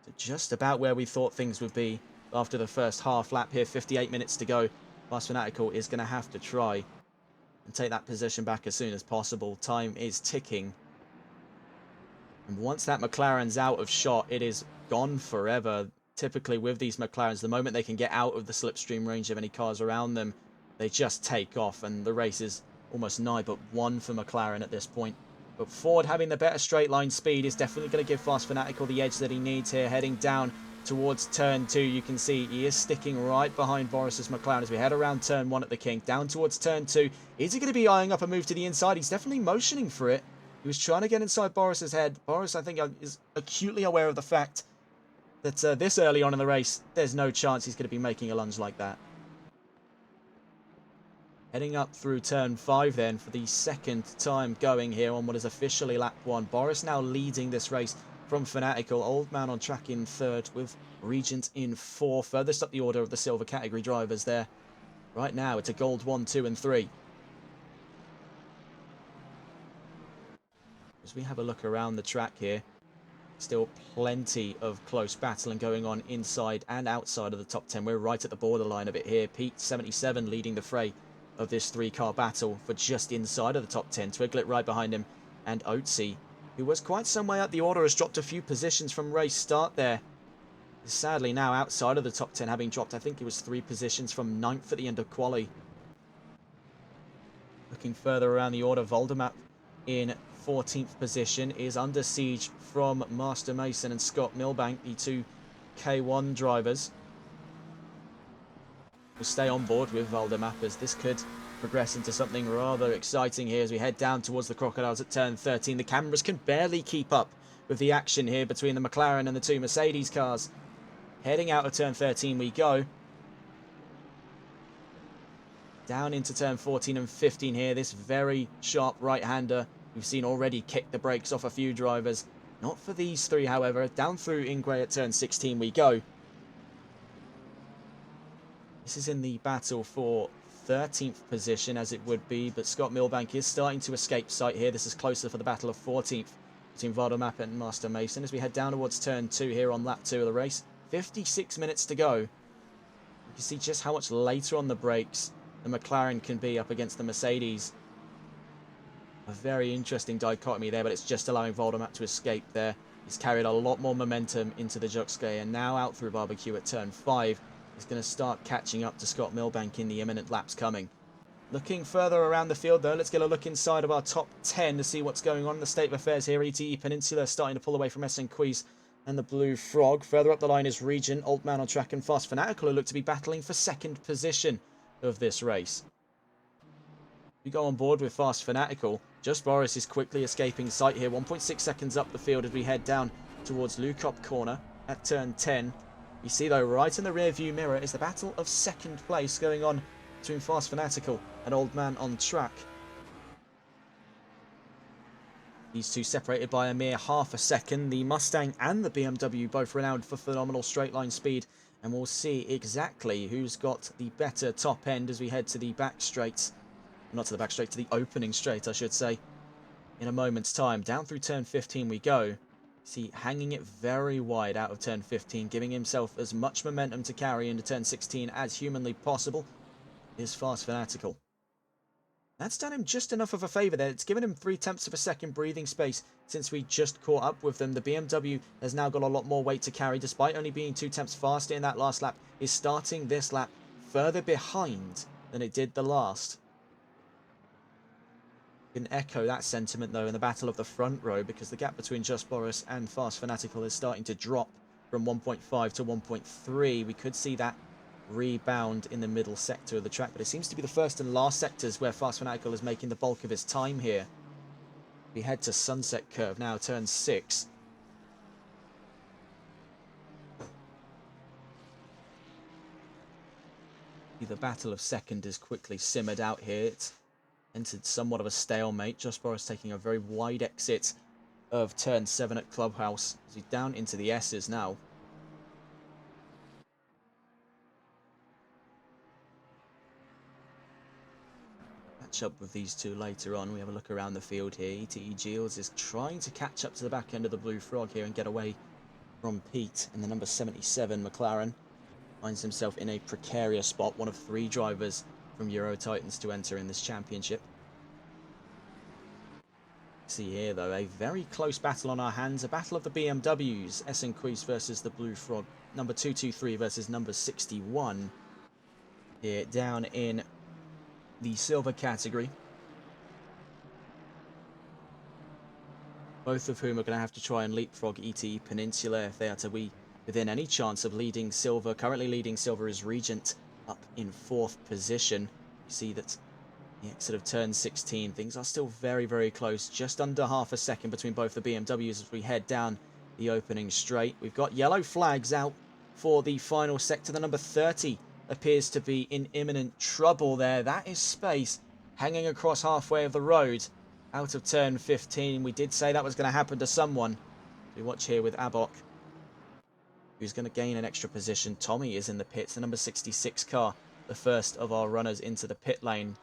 So just about where we thought things would be after the first half lap here. 58 minutes to go. Fast Fanatical is going to have to try and take that position back as soon as possible. Time is ticking. And once that McLaren's out of shot, it is gone forever. Typically with these McLarens, the moment they can get out of the slipstream range of any cars around them, they just take off, and the race is almost nigh but won for McLaren at this point. But Ford having the better straight line speed is definitely going to give Fast Fanatical the edge that he needs here. Heading down towards turn 2, you can see he is sticking right behind Boris's McLaren as we head around turn 1 at the kink. Down towards turn 2. Is he going to be eyeing up a move to the inside? He's definitely motioning for it. He was trying to get inside Boris's head. Boris, I think, is acutely aware of the fact that this early on in the race, there's no chance he's going to be making a lunge like that. Heading up through turn 5 then for the second time going here on what is officially lap 1. Boris now leading this race from Fanatical. Old Man on Track in 3rd with Regent in 4th. Furthest up the order of the silver category drivers there. Right now it's a gold 1, 2 and 3. As we have a look around the track here, still plenty of close battling going on inside and outside of the top 10. We're right at the borderline of it here. Pete 77 leading the fray of this 3-car battle for just inside of the top 10. Twiglet right behind him, and Oatsy, who was quite some way up the order, has dropped a few positions from race start there. Is sadly now outside of the top 10, having dropped, I think it was 3 positions from 9th at the end of quali. Looking further around the order, Voldemap in 14th position is under siege from Master Mason and Scott Milbank, the 2 K1 drivers. We'll stay on board with Voldemap as this could progress into something rather exciting here as we head down towards the Crocodiles at turn 13. The cameras can barely keep up with the action here between the McLaren and the 2 Mercedes cars. Heading out of turn 13 we go. Down into turn 14 and 15 here. This very sharp right-hander we've seen already kick the brakes off a few drivers. Not for these 3, however. Down through Ingray at turn 16 we go. This is in the battle for 13th position, as it would be, but Scott Milbank is starting to escape sight here. This is closer for the battle of 14th between Voldemap and Master Mason as we head down towards turn 2 here on lap 2 of the race. 56 minutes to go. You can see just how much later on the brakes the McLaren can be up against the Mercedes. A very interesting dichotomy there, but it's just allowing Voldemap to escape there. He's carried a lot more momentum into the Juxkay, and now out through Barbecue at turn 5. He's going to start catching up to Scott Milbank in the imminent laps coming. Looking further around the field, though, let's get a look inside of our top 10 to see what's going on in the state of affairs here. ETE Peninsula starting to pull away from SN Quiz and the Blue Frog. Further up the line is Regent, Old Man on Track and Fast Fanatical, who look to be battling for 2nd position of this race. We go on board with Fast Fanatical. Just Boris is quickly escaping sight here. 1.6 seconds up the field as we head down towards Lukop Corner at turn 10. You see, though, right in the rear view mirror is the battle of 2nd place going on between Fast Fanatical and Old Man on Track. These 2 separated by a mere half a second. The Mustang and the BMW both renowned for phenomenal straight line speed. And we'll see exactly who's got the better top end as we head to the back straight. Not to the back straight, to the opening straight, I should say. In a moment's time. Down through turn 15 we go. See, hanging it very wide out of turn 15, giving himself as much momentum to carry into turn 16 as humanly possible, is Fast Fanatical. That's done him just enough of a favour there. It's given him 0.3 of a second breathing space since we just caught up with them. The BMW has now got a lot more weight to carry, despite only being 0.2 faster in that last lap, is starting this lap further behind than it did the last. Can echo that sentiment, though, in the battle of the front row, because the gap between Just Boris and Fast Fanatical is starting to drop from 1.5 to 1.3. We could see that rebound in the middle sector of the track, but it seems to be the first and last sectors where Fast Fanatical is making the bulk of his time here. We head to Sunset Curve now, turn 6. The battle of second is quickly simmered out here. It's entered somewhat of a stalemate. Just Boris taking a very wide exit of turn 7 at Clubhouse. As he's down into the S's now. catch up with these two later on. We have a look around the field here. ETE Giles is trying to catch up to the back end of the Blue Frog here and get away from Pete. And the number 77 McLaren finds himself in a precarious spot, one of 3 drivers from Euro Titans to enter in this championship. See here though, a very close battle on our hands, a battle of the BMWs. Essenquist versus the Blue Frog, number 223 versus number 61 here down in the silver category. Both of whom are going to have to try and leapfrog ETE Peninsula if they are to be within any chance of leading silver. Currently leading silver is Regent up in 4th position. You see that the exit of turn 16, things are still very, very close. Just under half a second between both the BMWs as we head down the opening straight. We've got yellow flags out for the final sector. The number 30 appears to be in imminent trouble there. That is space hanging across halfway of the road out of turn 15. We did say that was going to happen to someone. We watch here with Abok, who's going to gain an extra position. Tommy is in the pits, the number 66 car, the first of our runners into the pit lane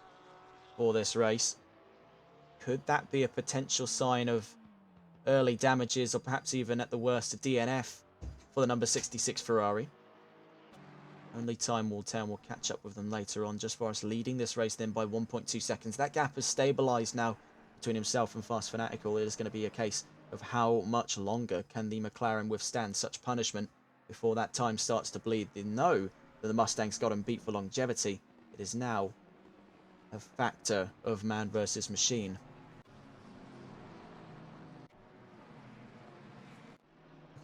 for this race. Could that be a potential sign of early damages, or perhaps even at the worst a DNF for the number 66 Ferrari? Only time will tell. We'll catch up with them later on. Just for us leading this race then by 1.2 seconds. That gap has stabilised now between himself and Fast Fanatical. It is going to be a case of how much longer can the McLaren withstand such punishment before that time starts to bleed. They know that the Mustang's got them beat for longevity. It is now a factor of man versus machine.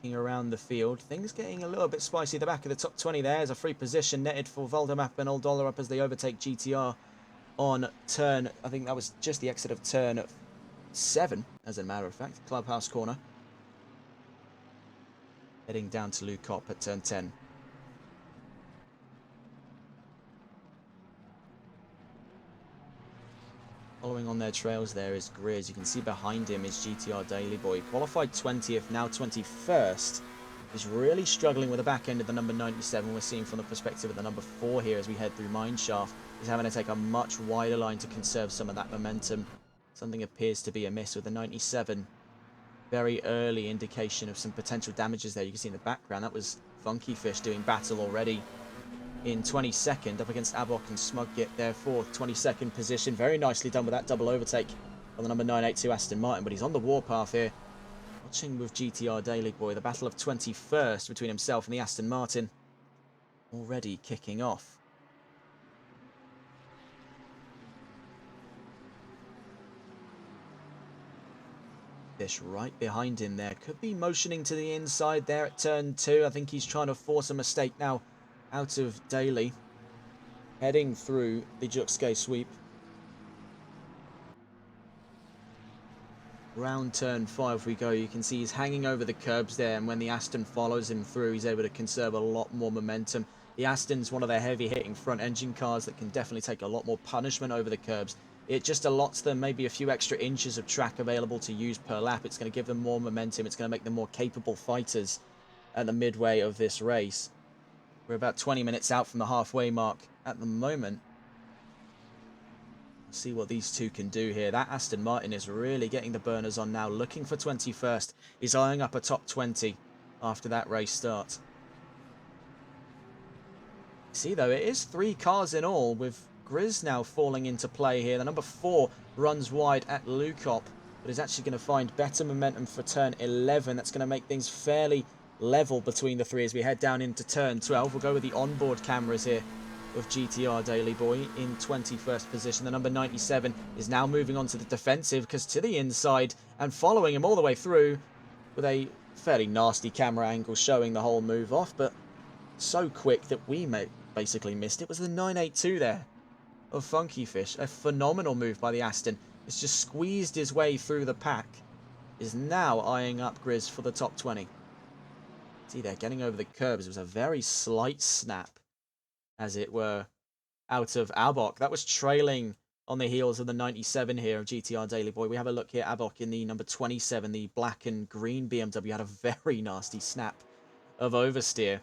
Looking around the field, things getting a little bit spicy. The back of the top 20 there is a free position netted for Valdemap and Oldollar up as they overtake GTR on turn, I think that was just the exit of turn 7, as a matter of fact, clubhouse corner. Heading down to Lukop at turn 10. Following on their trails there is Grizz. You can see behind him is GTR Daily Boy. Qualified 20th, now 21st. He's really struggling with the back end of the number 97. We're seeing from the perspective of the number 4 here as we head through Mineshaft. He's having to take a much wider line to conserve some of that momentum. Something appears to be amiss with the 97. Very early indication of some potential damages there. You can see in the background, that was Funky Fish doing battle already in 22nd up against Abok and Smugget there for 22nd position. Very nicely done with that double overtake on the number 982 Aston Martin, but he's on the warpath here. Watching with GTR Daily Boy, the battle of 21st between himself and the Aston Martin already kicking off. Fish right behind him there. Could be motioning to the inside there at turn 2. I think he's trying to force a mistake now out of Daly. Heading through the Juxke sweep. Round turn 5 we go. You can see he's hanging over the curbs there, and when the Aston follows him through, he's able to conserve a lot more momentum. The Aston's one of their heavy-hitting front-engine cars that can definitely take a lot more punishment over the curbs. It just allots them maybe a few extra inches of track available to use per lap. It's going to give them more momentum. It's going to make them more capable fighters at the midway of this race. We're about 20 minutes out from the halfway mark at the moment. See what these two can do here. That Aston Martin is really getting the burners on now, looking for 21st. He's eyeing up a top 20 after that race start. See though, it is 3 cars in all, with Grizz now falling into play here. The number 4 runs wide at Lukop, but is actually going to find better momentum for turn 11. That's going to make things fairly level between the 3 as we head down into turn 12. We'll go with the onboard cameras here of GTR Daily Boy in 21st position. The number 97 is now moving on to the defensive, because to the inside and following him all the way through with a fairly nasty camera angle showing the whole move off, but so quick that we basically missed it, was the 982 there of Funky Fish. A phenomenal move by the Aston. It's just squeezed his way through the pack. Is now eyeing up Grizz for the top 20. See there, getting over the curbs. It was a very slight snap, as it were, out of Abok. That was trailing on the heels of the 97 here of GTR Daily Boy. We have a look here. Abok in the number 27, the black and green BMW, had a very nasty snap of oversteer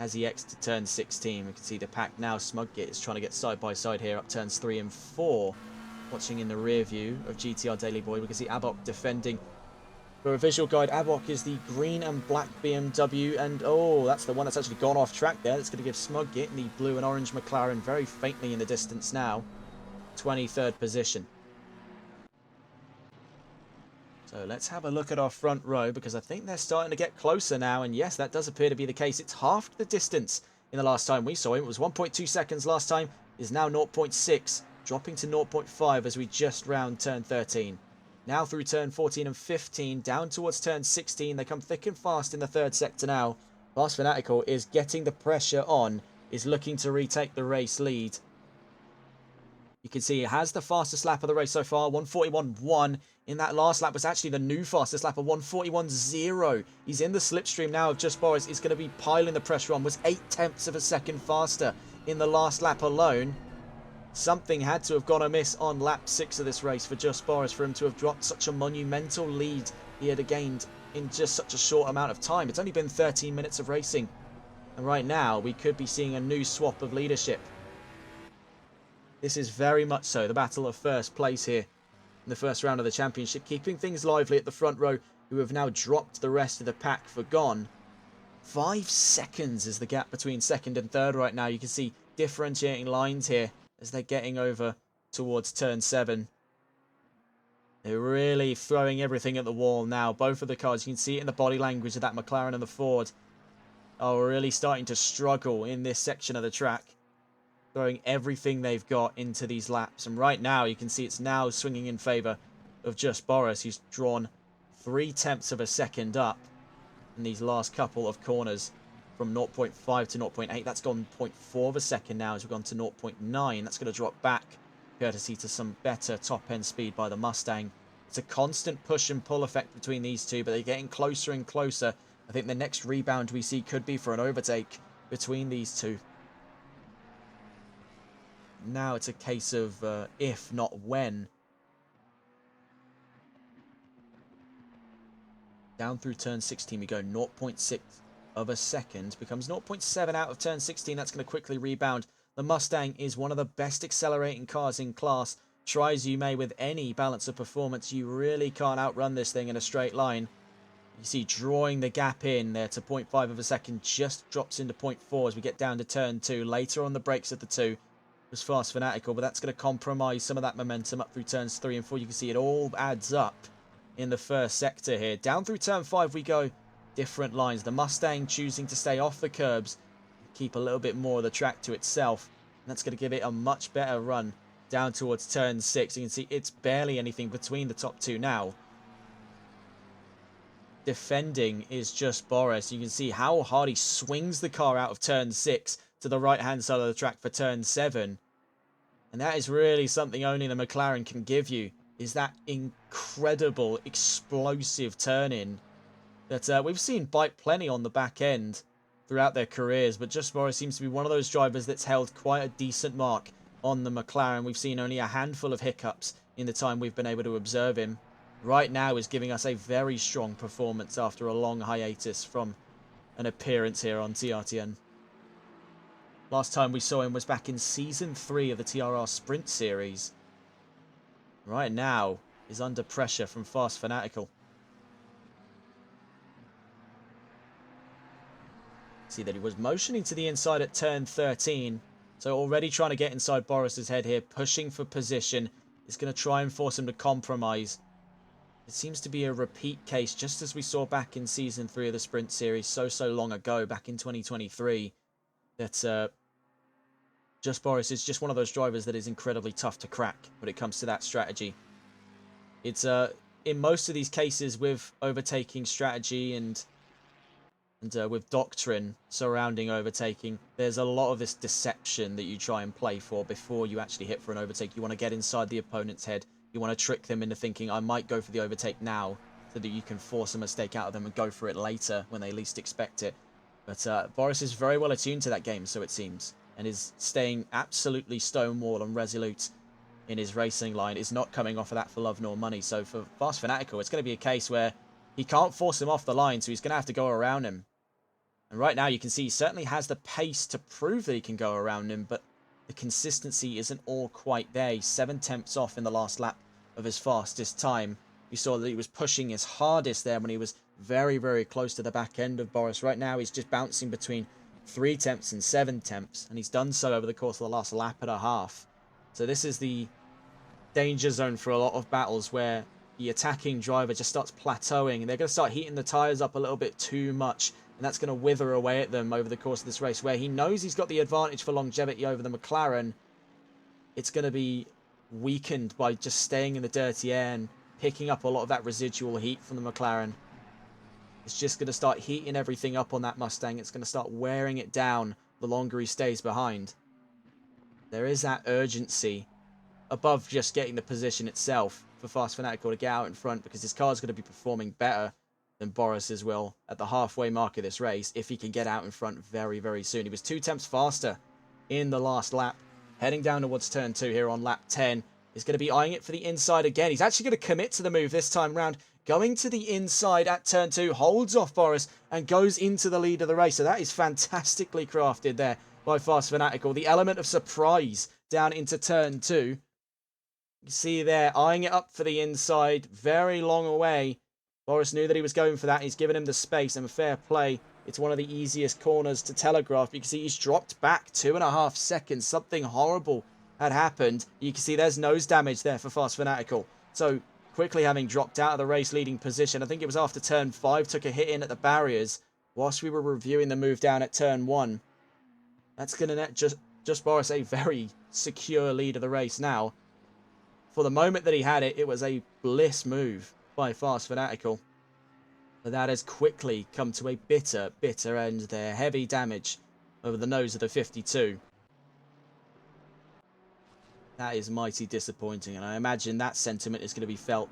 as he exited turn 16. We can see the pack now. Smudgit is trying to get side by side here up turns 3 and 4. Watching in the rear view of GTR Daily Boy, we can see Abok defending. For a visual guide, Abok is the green and black BMW, and oh, that's the one that's actually gone off track there. That's going to give Smudgit the blue and orange McLaren very faintly in the distance now. 23rd position. So let's have a look at our front row, because I think they're starting to get closer now. And yes, that does appear to be the case. It's halved the distance in the last time we saw him. It was 1.2 seconds last time. It is now 0.6, dropping to 0.5 as we just round turn 13. Now through turn 14 and 15, down towards turn 16. They come thick and fast in the third sector now. Fast Fanatical is getting the pressure on, is looking to retake the race lead. You can see it has the fastest lap of the race so far, 141.1. In that last lap was actually the new fastest lap of 141.0. He's in the slipstream now of Just Boris. He's going to be piling the pressure on. Was 0.8 of a second faster in the last lap alone. Something had to have gone amiss on lap 6 of this race for Just Boris for him to have dropped such a monumental lead he had gained in just such a short amount of time. It's only been 13 minutes of racing. And right now, we could be seeing a new swap of leadership. This is very much so the battle of first place here in the first round of the championship, keeping things lively at the front row, who have now dropped the rest of the pack for gone. 5 seconds is the gap between second and third right now. You can see differentiating lines here as they're getting over towards turn 7. They're really throwing everything at the wall now. Both of the cars, you can see it in the body language of that McLaren and the Ford, are really starting to struggle in this section of the track. Throwing everything they've got into these laps. And right now, you can see it's now swinging in favour of Just Boris, who's drawn 0.3 of a second up in these last couple of corners from 0.5 to 0.8. That's gone 0.4 of a second now as we've gone to 0.9. That's going to drop back, courtesy to some better top-end speed by the Mustang. It's a constant push and pull effect between these two, but they're getting closer and closer. I think the next rebound we see could be for an overtake between these two. Now it's a case of if, not when. Down through turn 16 we go. 0.6 of a second becomes 0.7 out of turn 16. That's going to quickly rebound. The Mustang is one of the best accelerating cars in class. Try as you may with any balance of performance, you really can't outrun this thing in a straight line. You see drawing the gap in there to 0.5 of a second, just drops into 0.4 as we get down to turn 2. Later on the brakes of the 2. Was Fast Fanatical, but that's going to compromise some of that momentum up through turns 3 and 4. You can see it all adds up in the first sector here. Down through turn 5 we go. Different lines. The Mustang choosing to stay off the curbs, keep a little bit more of the track to itself. And that's going to give it a much better run down towards turn 6. You can see it's barely anything between the top two now. Defending is Just Boris. You can see how hard he swings the car out of turn 6 to the right-hand side of the track for turn 7. And that is really something only the McLaren can give you, is that incredible, explosive turn-in that we've seen bite plenty on the back end throughout their careers. But Just Boris seems to be one of those drivers that's held quite a decent mark on the McLaren. We've seen only a handful of hiccups in the time we've been able to observe him. Right now is giving us a very strong performance after a long hiatus from an appearance here on TRTN. Last time we saw him was back in Season 3 of the TRR Sprint Series. Right now is under pressure from Fast Fanatical. See that he was motioning to the inside at turn 13. So already trying to get inside Boris's head here, pushing for position. Is going to try and force him to compromise. It seems to be a repeat case, just as we saw back in Season 3 of the Sprint Series so long ago, back in 2023, that Just Boris is just one of those drivers that is incredibly tough to crack when it comes to that strategy. It's in most of these cases with overtaking strategy and with doctrine surrounding overtaking, there's a lot of this deception that you try and play for before you actually hit for an overtake. You want to get inside the opponent's head. You want to trick them into thinking, I might go for the overtake now, so that you can force a mistake out of them and go for it later when they least expect it. But Boris is very well attuned to that game, so it seems, and is staying absolutely stonewall and resolute in his racing line. Is not coming off of that for love nor money. So for Fast Fanatical, it's going to be a case where he can't force him off the line, so he's going to have to go around him. And right now you can see he certainly has the pace to prove that he can go around him, but the consistency isn't all quite there. He's 7 tenths off in the last lap of his fastest time. You saw that he was pushing his hardest there when he was very, very close to the back end of Boris. Right now he's just bouncing between 3 tenths and 7 tenths, and he's done so over the course of the last lap and a half. So this is the danger zone for a lot of battles where the attacking driver just starts plateauing and they're going to start heating the tyres up a little bit too much, and that's going to wither away at them over the course of this race, where he knows he's got the advantage for longevity over the McLaren. It's going to be weakened by just staying in the dirty air and picking up a lot of that residual heat from the McLaren. It's just going to start heating everything up on that Mustang. It's going to start wearing it down the longer he stays behind. There is that urgency above just getting the position itself for Fast Fanatical to get out in front, because his car's going to be performing better than Boris's will at the halfway mark of this race if he can get out in front very, very soon. He was 2 tenths faster in the last lap, heading down towards turn 2 here on lap 10. He's going to be eyeing it for the inside again. He's actually going to commit to the move this time round, going to the inside at turn 2, holds off Boris and goes into the lead of the race. So that is fantastically crafted there by Fast Fanatical. The element of surprise down into turn 2. You see there, eyeing it up for the inside, very long away. Boris knew that he was going for that. He's given him the space, and fair play. It's one of the easiest corners to telegraph. You can see he's dropped back 2.5 seconds. Something horrible had happened. You can see there's nose damage there for Fast Fanatical. So quickly having dropped out of the race leading position, I think it was after turn 5, took a hit in at the barriers whilst we were reviewing the move down at turn 1. That's going to net just Boris a very secure lead of the race now. For the moment that he had it, it was a bliss move by Fast Fanatical. But that has quickly come to a bitter, bitter end there. Heavy damage over the nose of the 52. That is mighty disappointing, and I imagine that sentiment is going to be felt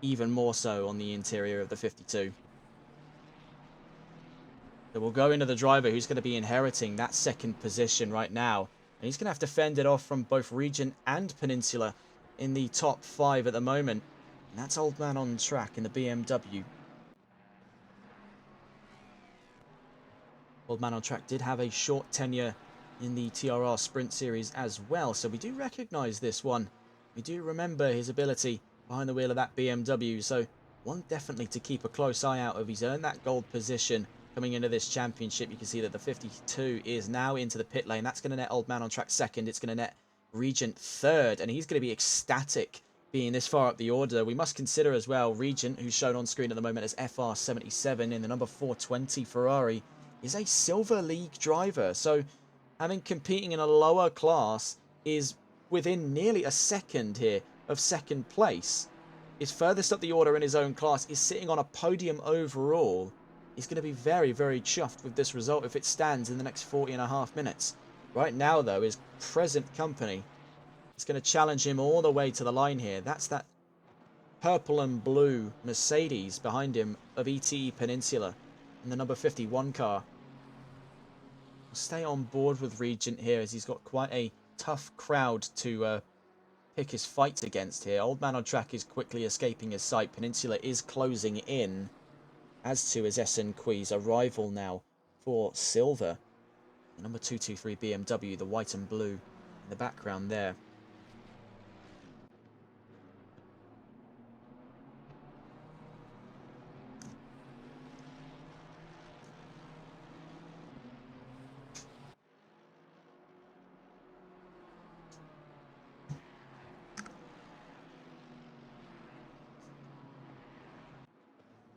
even more so on the interior of the 52. So we'll go into the driver who's going to be inheriting that second position right now. And he's going to have to fend it off from both Region and Peninsula in the top 5 at the moment. And that's Old Man on Track in the BMW. Old Man on Track did have a short tenure in the TRR Sprint Series as well, so we do recognise this one. We do remember his ability behind the wheel of that BMW, so one definitely to keep a close eye out of. He's earned that gold position coming into this championship. You can see that the 52 is now into the pit lane. That's going to net Old Man on Track second. It's going to net Regent third, and he's going to be ecstatic being this far up the order. We must consider as well Regent, who's shown on screen at the moment as FR77 in the number 420 Ferrari, is a Silver League driver. So having competing in a lower class is within nearly a second here of second place. Is furthest up the order in his own class, is sitting on a podium overall. He's going to be very, very chuffed with this result if it stands in the next 40.5 minutes. Right now, though, his present company is going to challenge him all the way to the line here. That's that purple and blue Mercedes behind him of ETE Peninsula in the number 51 car. We'll stay on board with Regent here as he's got quite a tough crowd to pick his fights against here. Old Man on Track is quickly escaping his sight. Peninsula is closing in, as to is SN Quiz, a rival now for silver. The number 223 BMW, the white and blue in the background there.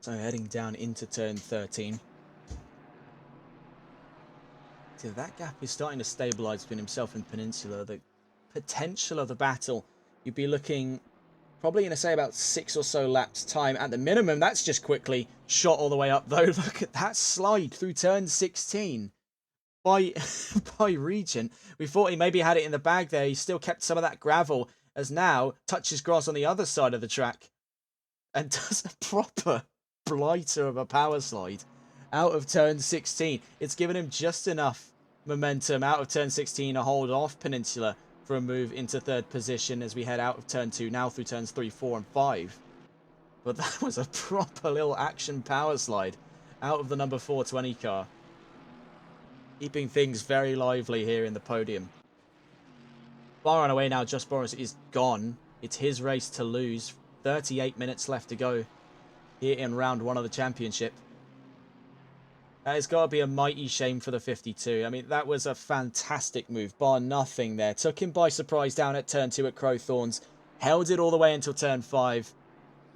So heading down into turn 13. So that gap is starting to stabilise between himself and Peninsula. The potential of the battle, you'd be looking probably in, say, about 6 or so laps time at the minimum. That's just quickly shot all the way up, though. Look at that slide through turn 16 by Regent. We thought he maybe had it in the bag there. He still kept some of that gravel, as now touches grass on the other side of the track and does a proper blighter of a power slide out of turn 16. It's given him just enough momentum out of turn 16 to hold off Peninsula for a move into third position as we head out of turn 2, now through turns 3, 4 and 5. But that was a proper little action power slide out of the number 420 car. keeping things very lively here in the podium. Far and away now, Just Boris is gone. It's his race to lose. 38 minutes left to go here in round 1 of the championship. That has got to be a mighty shame for the 52. I mean, that was a fantastic move, bar nothing there. Took him by surprise down at turn 2 at Crowthorns. Held it all the way until turn 5.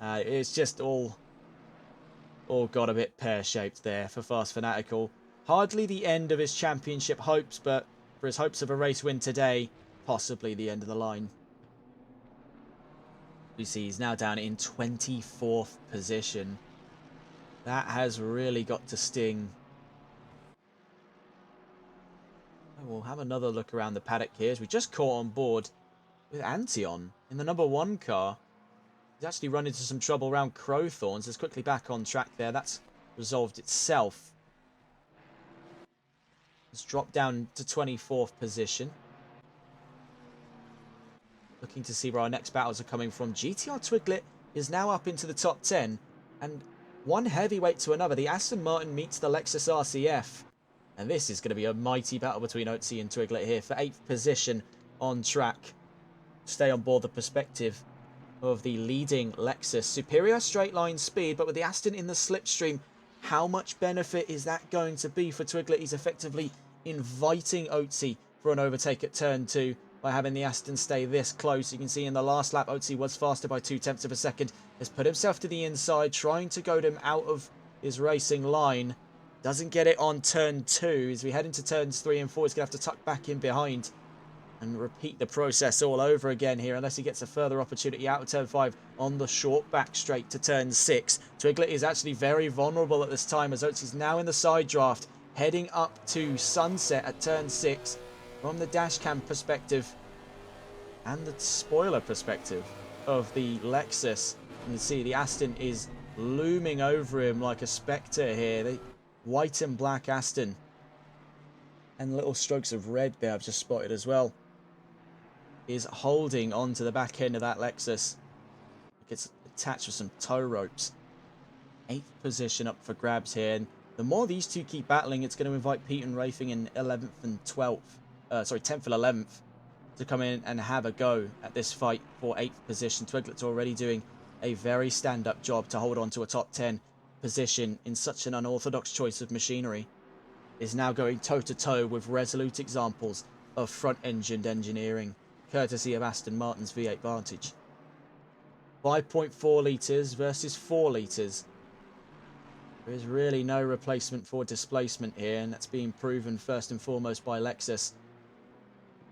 It's just all got a bit pear-shaped there for Fast Fanatical. Hardly the end of his championship hopes, but for his hopes of a race win today, possibly the end of the line. You see he's now down in 24th position. That has really got to sting. We'll have another look around the paddock here as we just caught on board with Antion in the number 1 car. He's actually run into some trouble around Crowthorns. It's quickly back on track there. That's resolved itself. It's dropped down to 24th position. Looking to see where our next battles are coming from. GTR Twiglet is now up into the top 10. And one heavyweight to another. The Aston Martin meets the Lexus RCF. And this is going to be a mighty battle between Otzi and Twiglet here for 8th position on track. Stay on board the perspective of the leading Lexus. Superior straight line speed, but with the Aston in the slipstream, how much benefit is that going to be for Twiglet? He's effectively inviting Otzi for an overtake at turn 2 by having the Aston stay this close. You can see in the last lap, Otzi was faster by 0.2 of a second. Has put himself to the inside, trying to goad him out of his racing line. Doesn't get it on turn 2. As we head into turns 3 and 4, he's going to have to tuck back in behind and repeat the process all over again here, unless he gets a further opportunity out of turn 5 on the short back straight to turn 6. Twiglet is actually very vulnerable at this time, as Otzi's now in the side draft, heading up to sunset at turn 6 from the dash cam perspective and the spoiler perspective of the Lexus. You can see the Aston is looming over him like a spectre here. The white and black Aston, and little strokes of red there I've just spotted as well, is holding onto the back end of that Lexus. It's attached with some tow ropes. 8th position up for grabs here, and the more these two keep battling, it's going to invite Pete and Rafing in 11th and 12th, 10th and 11th to come in and have a go at this fight for 8th position. Twiglet's already doing a very stand-up job to hold on to a top 10 position in such an unorthodox choice of machinery. Is now going toe-to-toe with resolute examples of front-engined engineering, courtesy of Aston Martin's V8 Vantage. 5.4 litres versus 4 litres. There is really no replacement for displacement here, and that's being proven first and foremost by Lexus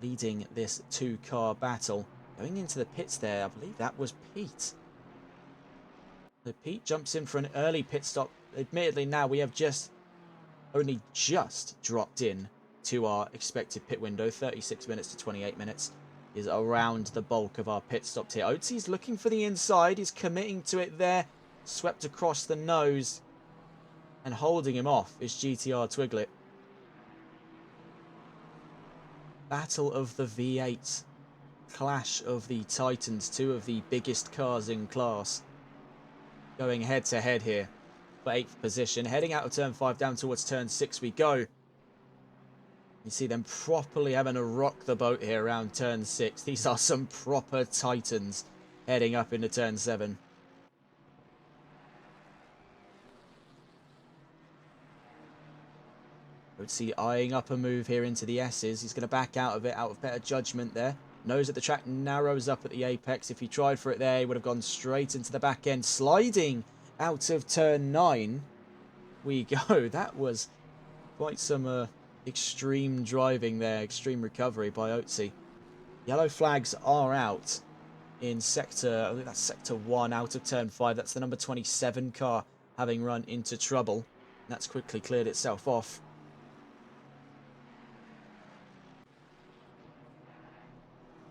leading this 2-car battle. Going into the pits there, I believe that was Pete. So Pete jumps in for an early pit stop. Admittedly, now we have only just dropped in to our expected pit window. 36 minutes to 28 minutes is around the bulk of our pit stops here. Otzi's looking for the inside. He's committing to it there. Swept across the nose. And holding him off is GTR Twiglet. Battle of the V8. Clash of the Titans. 2 of the biggest cars in class. Going head to head here for 8th position. Heading out of turn 5 down towards turn 6 we go. You see them properly having to rock the boat here around turn 6. These are some proper Titans heading up into turn 7. Let's see, eyeing up a move here into the S's. He's going to back out of it, out of better judgment there. Knows that the track narrows up at the apex. If he tried for it there, he would have gone straight into the back end. Sliding out of turn 9 we go. That was quite some extreme driving there, extreme recovery by Otzi. Yellow flags are out in sector, I think that's sector 1 out of turn 5. That's the number 27 car having run into trouble. That's quickly cleared itself off.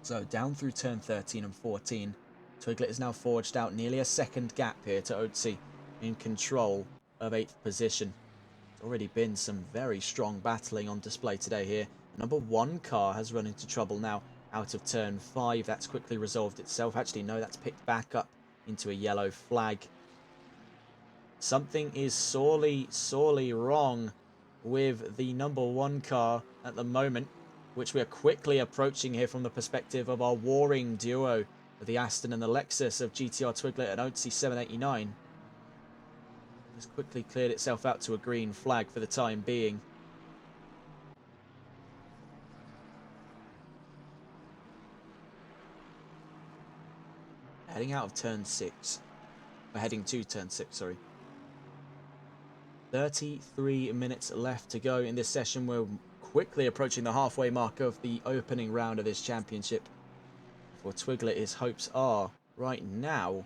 So down through turn 13 and 14, Twiglet is now forged out nearly a second gap here to Otzi in control of 8th position. There's already been some very strong battling on display today here. The number 1 car has run into trouble now out of turn 5. That's quickly resolved itself. Actually, no, that's picked back up into a yellow flag. Something is sorely, sorely wrong with the number 1 car at the moment, which we are quickly approaching here from the perspective of our warring duo of the Aston and the Lexus of GTR Twiglet and OTC 789. Has quickly cleared itself out to a green flag for the time being. Heading out of turn 6. We're heading to turn 6, sorry. 33 minutes left to go in this session. We're quickly approaching the halfway mark of the opening round of this championship. For Twiglet, his hopes are, right now,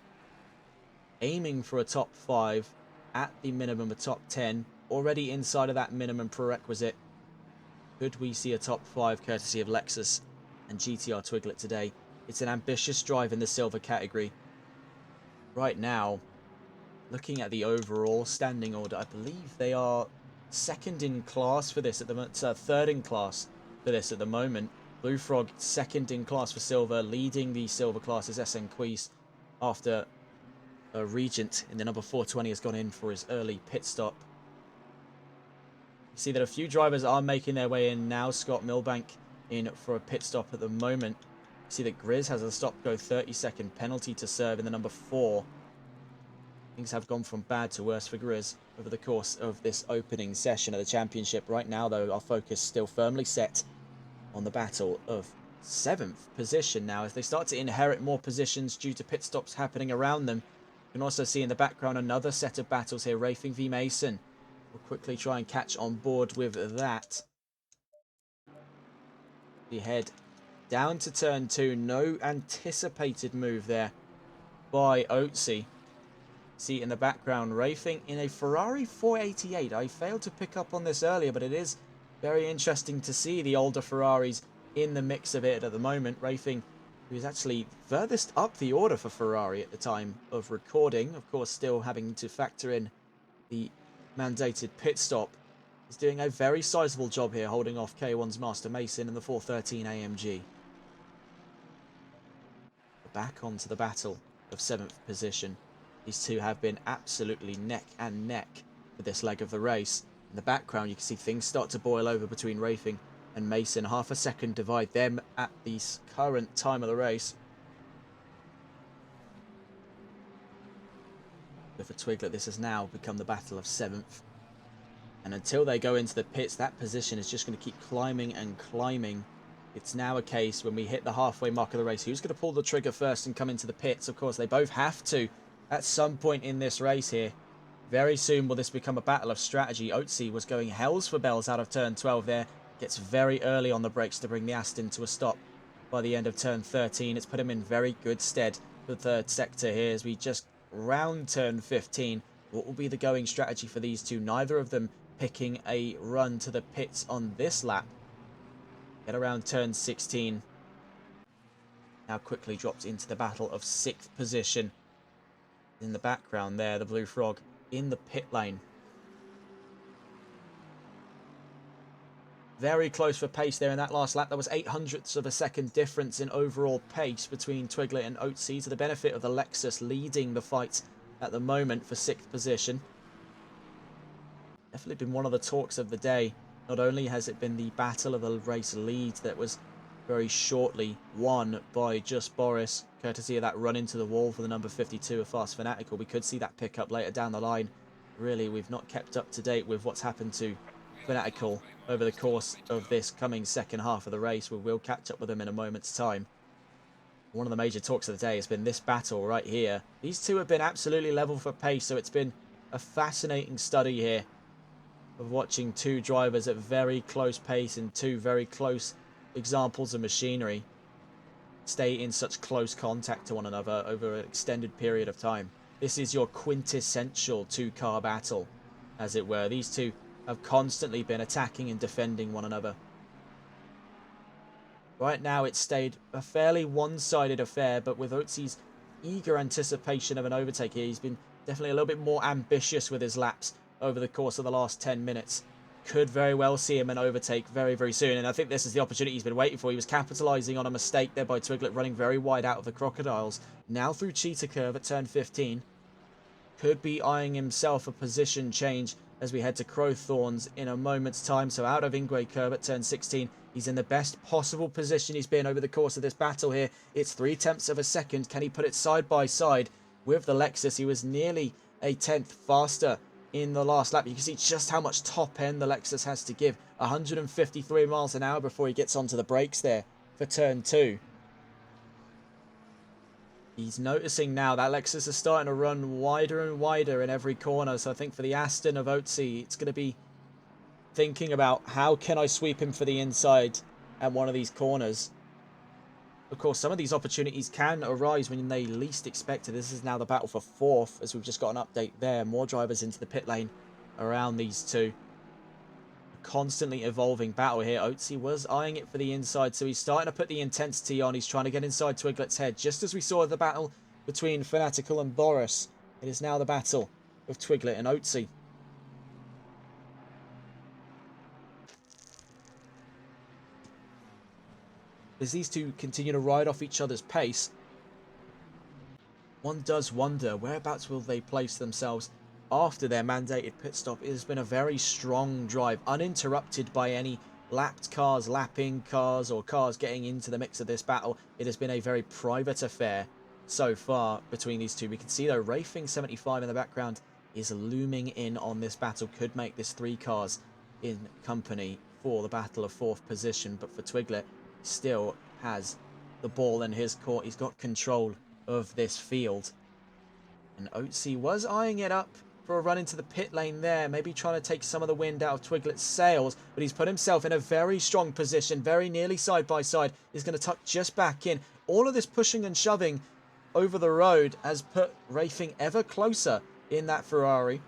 aiming for a top 5, at the minimum a top 10, already inside of that minimum prerequisite. Could we see a top 5 courtesy of Lexus and GTR Twiglet today? It's an ambitious drive in the silver category. Right now, looking at the overall standing order, I believe they are second in class for this at the moment, third in class for this at the moment. Blue Frog second in class for silver, leading the silver class is SN Queez after Regent in the number 420 has gone in for his early pit stop. You see that a few drivers are making their way in now. Scott Milbank in for a pit stop at the moment. You see that Grizz has a stop-go 30-second penalty to serve in the number 4. Things have gone from bad to worse for Grizz over the course of this opening session of the championship. Right now, though, our focus still firmly set on the battle of 7th position now as they start to inherit more positions due to pit stops happening around them. You can also see in the background another set of battles here. Rafing v Mason will quickly try and catch on board with that. We head down to turn 2. No anticipated move there by Oatsy. See in the background, Rafing in a Ferrari 488. I failed to pick up on this earlier, but it is very interesting to see the older Ferraris in the mix of it at the moment. Rafing, who is actually furthest up the order for Ferrari at the time of recording, of course still having to factor in the mandated pit stop, is doing a very sizable job here, holding off K1's Master Mason in the 413 AMG. Back onto the battle of 7th position. These two have been absolutely neck and neck for this leg of the race. In the background, you can see things start to boil over between Rafing and Mason. Half a second divide them at the current time of the race. But for Twiglet, this has now become the battle of 7th. And until they go into the pits, that position is just going to keep climbing and climbing. It's now a case when we hit the halfway mark of the race, who's going to pull the trigger first and come into the pits? Of course, they both have to at some point in this race here. Very soon will this become a battle of strategy. Oatsy was going hells for bells out of turn 12 there. Gets very early on the brakes to bring the Aston to a stop by the end of turn 13. It's put him in very good stead for the third sector here as we just round turn 15. What will be the going strategy for these two? Neither of them picking a run to the pits on this lap. Get around turn 16. Now quickly dropped into the battle of 6th position. In the background there, the Blue Frog in the pit lane. Very close for pace there in that last lap. There was 0.08 of a second difference in overall pace between Twiglet and Oatsy, to the benefit of the Lexus leading the fight at the moment for 6th position. Definitely been one of the talks of the day. Not only has it been the battle of the race lead that was very shortly won by Just Boris, courtesy of that run into the wall for the number 52 of Fast Fanatical. We could see that pick up later down the line. Really, we've not kept up to date with what's happened to Fanatical over the course of this coming second half of the race. We will catch up with them in a moment's time. One of the major talks of the day has been this battle right here. These two have been absolutely level for pace, so it's been a fascinating study here of watching two drivers at very close pace and two very close examples of machinery stay in such close contact to one another over an extended period of time. This is your quintessential two-car battle, as it were. These two have constantly been attacking and defending one another. Right now it's stayed a fairly one-sided affair, but with Oatsy's eager anticipation of an overtake here, he's been definitely a little bit more ambitious with his laps over the course of the last 10 minutes. Could very well see him an overtake very, very soon. And I think this is the opportunity he's been waiting for. He was capitalising on a mistake there by Twiglet, running very wide out of the Crocodiles. Now through Cheetah Curve at turn 15. Could be eyeing himself a position change as we head to Crowthorns in a moment's time. So out of Ingwe curve at turn 16. He's in the best possible position he's been over the course of this battle here. It's 0.3 of a second. Can he put it side by side with the Lexus? He was nearly a tenth faster in the last lap. You can see just how much top end the Lexus has to give. 153 miles an hour before he gets onto the brakes there for turn 2. He's noticing now that Lexus is starting to run wider and wider in every corner. So I think for the Aston of Otzi, it's going to be thinking about how can I sweep him for the inside at one of these corners. Of course, some of these opportunities can arise when they least expect it. This is now the battle for 4th, as we've just got an update there. More drivers into the pit lane around these two. Constantly evolving battle here. Otzi was eyeing it for the inside, so he's starting to put the intensity on. He's trying to get inside Twiglet's head, just as we saw the battle between Fanatical and Boris. It is now the battle of Twiglet and Otzi. As these two continue to ride off each other's pace, one does wonder whereabouts will they place themselves after their mandated pit stop. It has been a very strong drive, uninterrupted by any lapped cars, lapping cars, or cars getting into the mix of this battle. It has been a very private affair so far between these two. We can see though, Rafing 75 in the background is looming in on this battle. Could make this 3 cars in company for the battle of 4th position, but for Twiglet, still has the ball in his court. He's got control of this field. And Otzi was eyeing it up for a run into the pit lane there, maybe trying to take some of the wind out of Twiglet's sails, but he's put himself in a very strong position, very nearly side by side. He's going to tuck just back in. All of this pushing and shoving over the road has put Rafing ever closer in that Ferrari.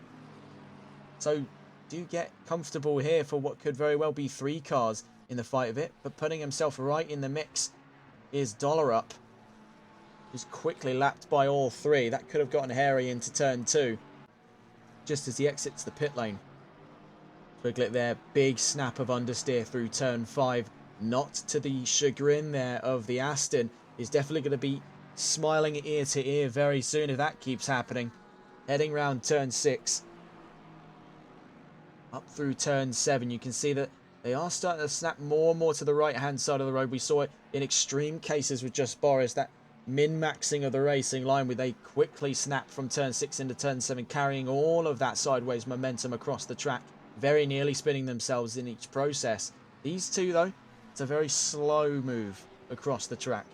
So do get comfortable here for what could very well be 3 cars in the fight of it, but putting himself right in the mix is Dollar Up, who's quickly lapped by all 3. That could have gotten hairy into turn 2 just as he exits the pit lane. Twiglet there, big snap of understeer through turn 5, not to the chagrin there of the Aston. Is definitely going to be smiling ear to ear very soon if that keeps happening. Heading round turn 6, up through turn 7, you can see that they are starting to snap more and more to the right-hand side of the road. We saw it in extreme cases with just Boris, that min-maxing of the racing line, where they quickly snap from turn 6 into turn 7, carrying all of that sideways momentum across the track, very nearly spinning themselves in each process. These two, though, it's a very slow move across the track.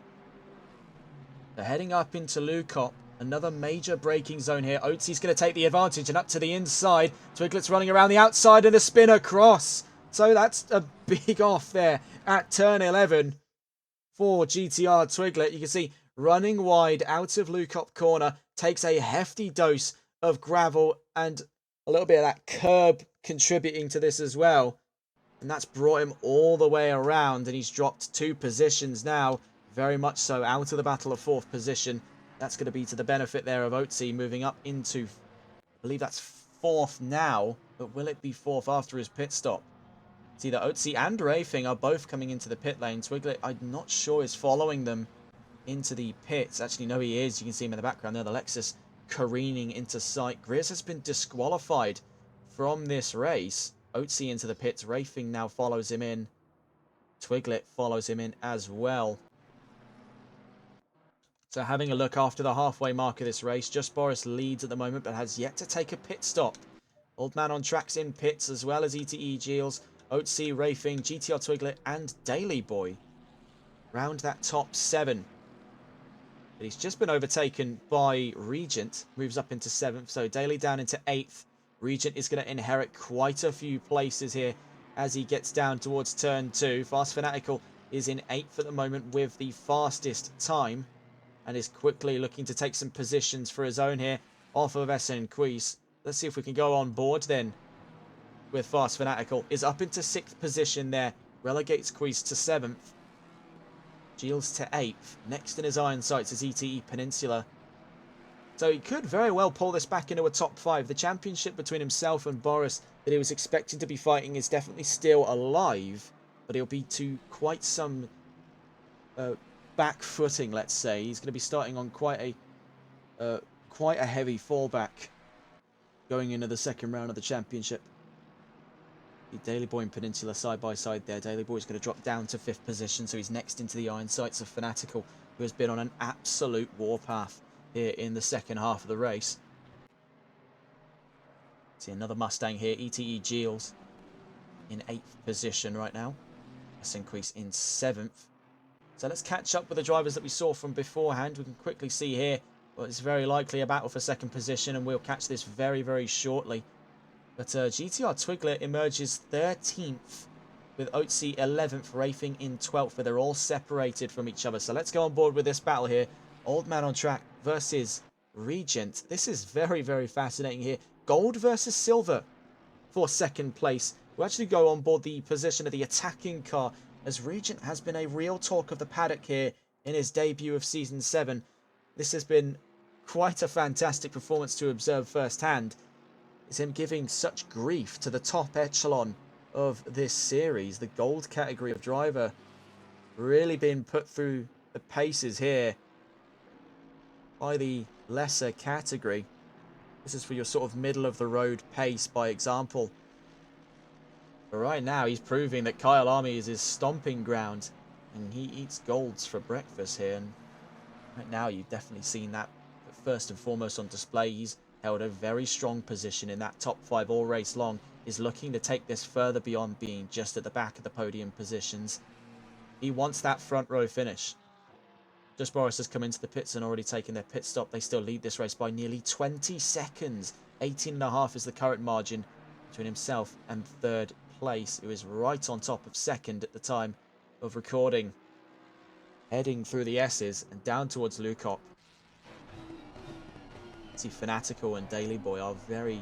They're heading up into Lukop, another major braking zone here. Otzi's going to take the advantage and up to the inside. Twiglet's running around the outside and a spin across. So that's a big off there at turn 11 for GTR Twiglet. You can see running wide out of Lukop corner, takes a hefty dose of gravel and a little bit of that curb contributing to this as well. And that's brought him all the way around, and he's dropped 2 positions now, very much so out of the battle of 4th position. That's going to be to the benefit there of Otzi, moving up into, I believe that's 4th now, but will it be 4th after his pit stop? It's either Otzi and Rafing are both coming into the pit lane. Twiglet, I'm not sure, is following them into the pits. Actually, no, he is. You can see him in the background there, the Lexus careening into sight. Grizz has been disqualified from this race. Otzi into the pits. Rafing now follows him in. Twiglet follows him in as well. So having a look after the halfway mark of this race, Just Boris leads at the moment, but has yet to take a pit stop. Old Man on Tracks in pits, as well as ETE Giles, Otzi, Rafing, GTR Twiglet, and Daily Boy round that top 7. But he's just been overtaken by Regent, moves up into 7th, so Daily down into 8th. Regent is going to inherit quite a few places here as he gets down towards turn 2. Fast Fanatical is in 8th at the moment with the fastest time, and is quickly looking to take some positions for his own here off of SN Quees. Let's see if we can go on board then with Fast Fanatical. Is up into 6th position there, relegates Quees to 7th. Giles to 8th. Next in his iron sights is ETE Peninsula. So he could very well pull this back into a top 5. The championship between himself and Boris that he was expecting to be fighting is definitely still alive, but he'll be to quite some back footing, let's say. He's going to be starting on quite a heavy fallback going into the second round of the championship. The Daily Boy and Peninsula side by side there. Daily Boy is going to drop down to 5th position, so he's next into the iron sights of Fanatical, who has been on an absolute warpath here in the second half of the race. See another Mustang here, ETE Giles in 8th position right now. Let's increase in 7th. So let's catch up with the drivers that we saw from beforehand. We can quickly see here, well, it's very likely a battle for 2nd position, and we'll catch this very, very shortly. But GTR Twiglet emerges 13th, with Otzi 11th, Rafing in 12th, but they're all separated from each other. So let's go on board with this battle here. Old Man on Track versus Regent. This is very, very fascinating here. Gold versus silver for 2nd place. We'll actually go on board the position of the attacking car, as Regent has been a real talk of the paddock here in his debut of Season 7. This has been quite a fantastic performance to observe firsthand. It's him giving such grief to the top echelon of this series. The gold category of driver really being put through the paces here by the lesser category. This is for your sort of middle of the road pace by example. But right now he's proving that Kyalami is his stomping ground, and he eats golds for breakfast here. And right now you've definitely seen that first and foremost on display. He's held a very strong position in that top 5 all race long. Is looking to take this further beyond being just at the back of the podium positions. He wants that front row finish. Just Boris has come into the pits and already taken their pit stop. They still lead this race by nearly 20 seconds. 18.5 is the current margin between himself and 3rd place, who is right on top of 2nd at the time of recording. Heading through the S's and down towards Lukop. See, Fanatical and Daily Boy are very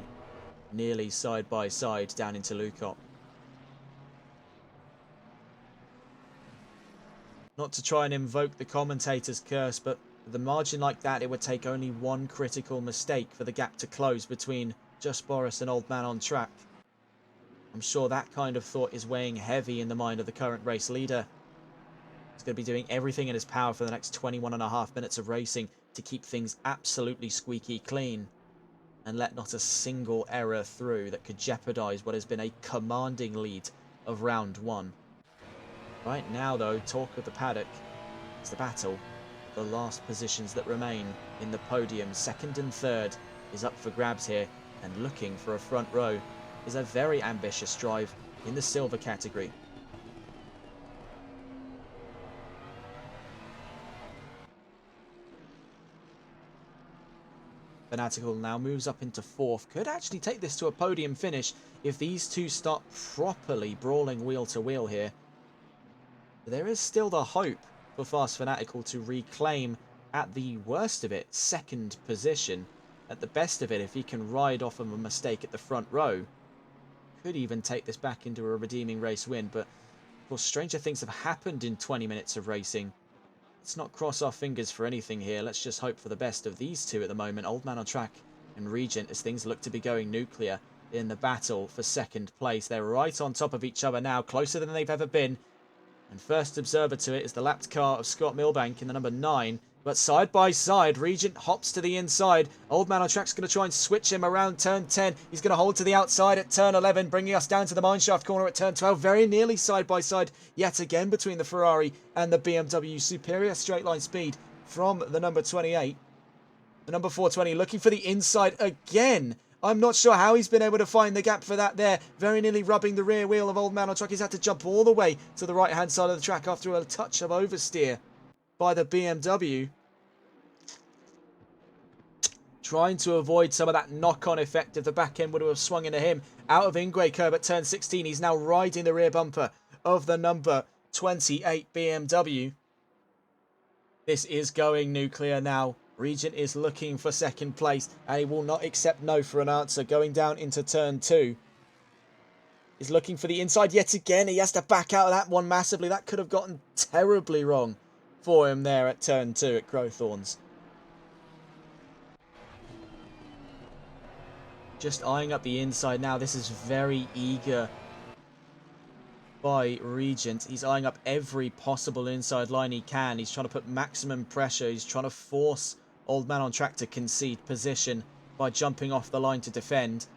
nearly side by side down into Lukop. Not to try and invoke the commentator's curse, but with a margin like that, it would take only one critical mistake for the gap to close between Just Boris and Old Man on Track. I'm sure that kind of thought is weighing heavy in the mind of the current race leader. He's going to be doing everything in his power for the next 21.5 minutes of racing to keep things absolutely squeaky clean and let not a single error through that could jeopardize what has been a commanding lead of round 1. Right now, though, talk of the paddock is the battle for the last positions that remain in the podium. 2nd and 3rd is up for grabs here, and looking for a front row is a very ambitious drive in the silver category. Fanatical now moves up into 4th. Could actually take this to a podium finish if these two start properly brawling wheel to wheel here. But there is still the hope for Fast Fanatical to reclaim, at the worst of it, 2nd position. At the best of it, if he can ride off of a mistake at the front row, could even take this back into a redeeming race win. But of course, stranger things have happened in 20 minutes of racing. Let's not cross our fingers for anything here. Let's just hope for the best of these two at the moment. Old Man on Track and Regent, as things look to be going nuclear in the battle for 2nd place. They're right on top of each other now, closer than they've ever been. And first observer to it is the lapped car of Scott Milbank in the number 9. But side by side, Regent hops to the inside. Old Man on Track's going to try and switch him around turn 10. He's going to hold to the outside at turn 11, bringing us down to the mineshaft corner at turn 12. Very nearly side by side yet again between the Ferrari and the BMW. Superior straight line speed from the number 28. The number 420 looking for the inside again. I'm not sure how he's been able to find the gap for that there. Very nearly rubbing the rear wheel of Old Man on Track. He's had to jump all the way to the right-hand side of the track after a touch of oversteer by the BMW. Trying to avoid some of that knock-on effect if the back end would have swung into him. Out of Ingwe curb at turn 16. He's now riding the rear bumper of the number 28 BMW. This is going nuclear now. Regent is looking for 2nd place, and he will not accept no for an answer. Going down into turn 2. He's looking for the inside yet again. He has to back out of that one massively. That could have gotten terribly wrong for him there at turn 2 at Crowthorns. Just eyeing up the inside now. This is very eager by Regent. He's eyeing up every possible inside line he can. He's trying to put maximum pressure. He's trying to force Old Man on Track to concede position by jumping off the line to defend.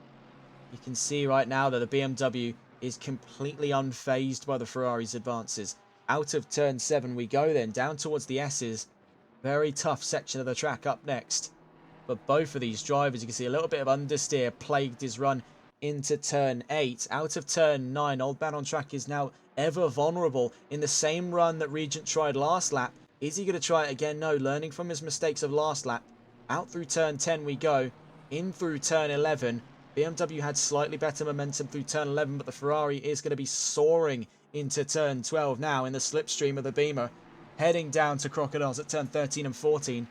You can see right now that the BMW is completely unfazed by the Ferrari's advances. Out of turn 7 we go then, down towards the S's. Very tough section of the track up next. But both of these drivers, you can see a little bit of understeer plagued his run into turn 8. Out of turn 9, Old Man on Track is now ever vulnerable in the same run that Regent tried last lap. Is he going to try it again? No, learning from his mistakes of last lap. Out through turn 10 we go, in through turn 11. BMW had slightly better momentum through turn 11, but the Ferrari is going to be soaring into turn 12 now in the slipstream of the Beamer, heading down to Crocodiles at turn 13 and 14.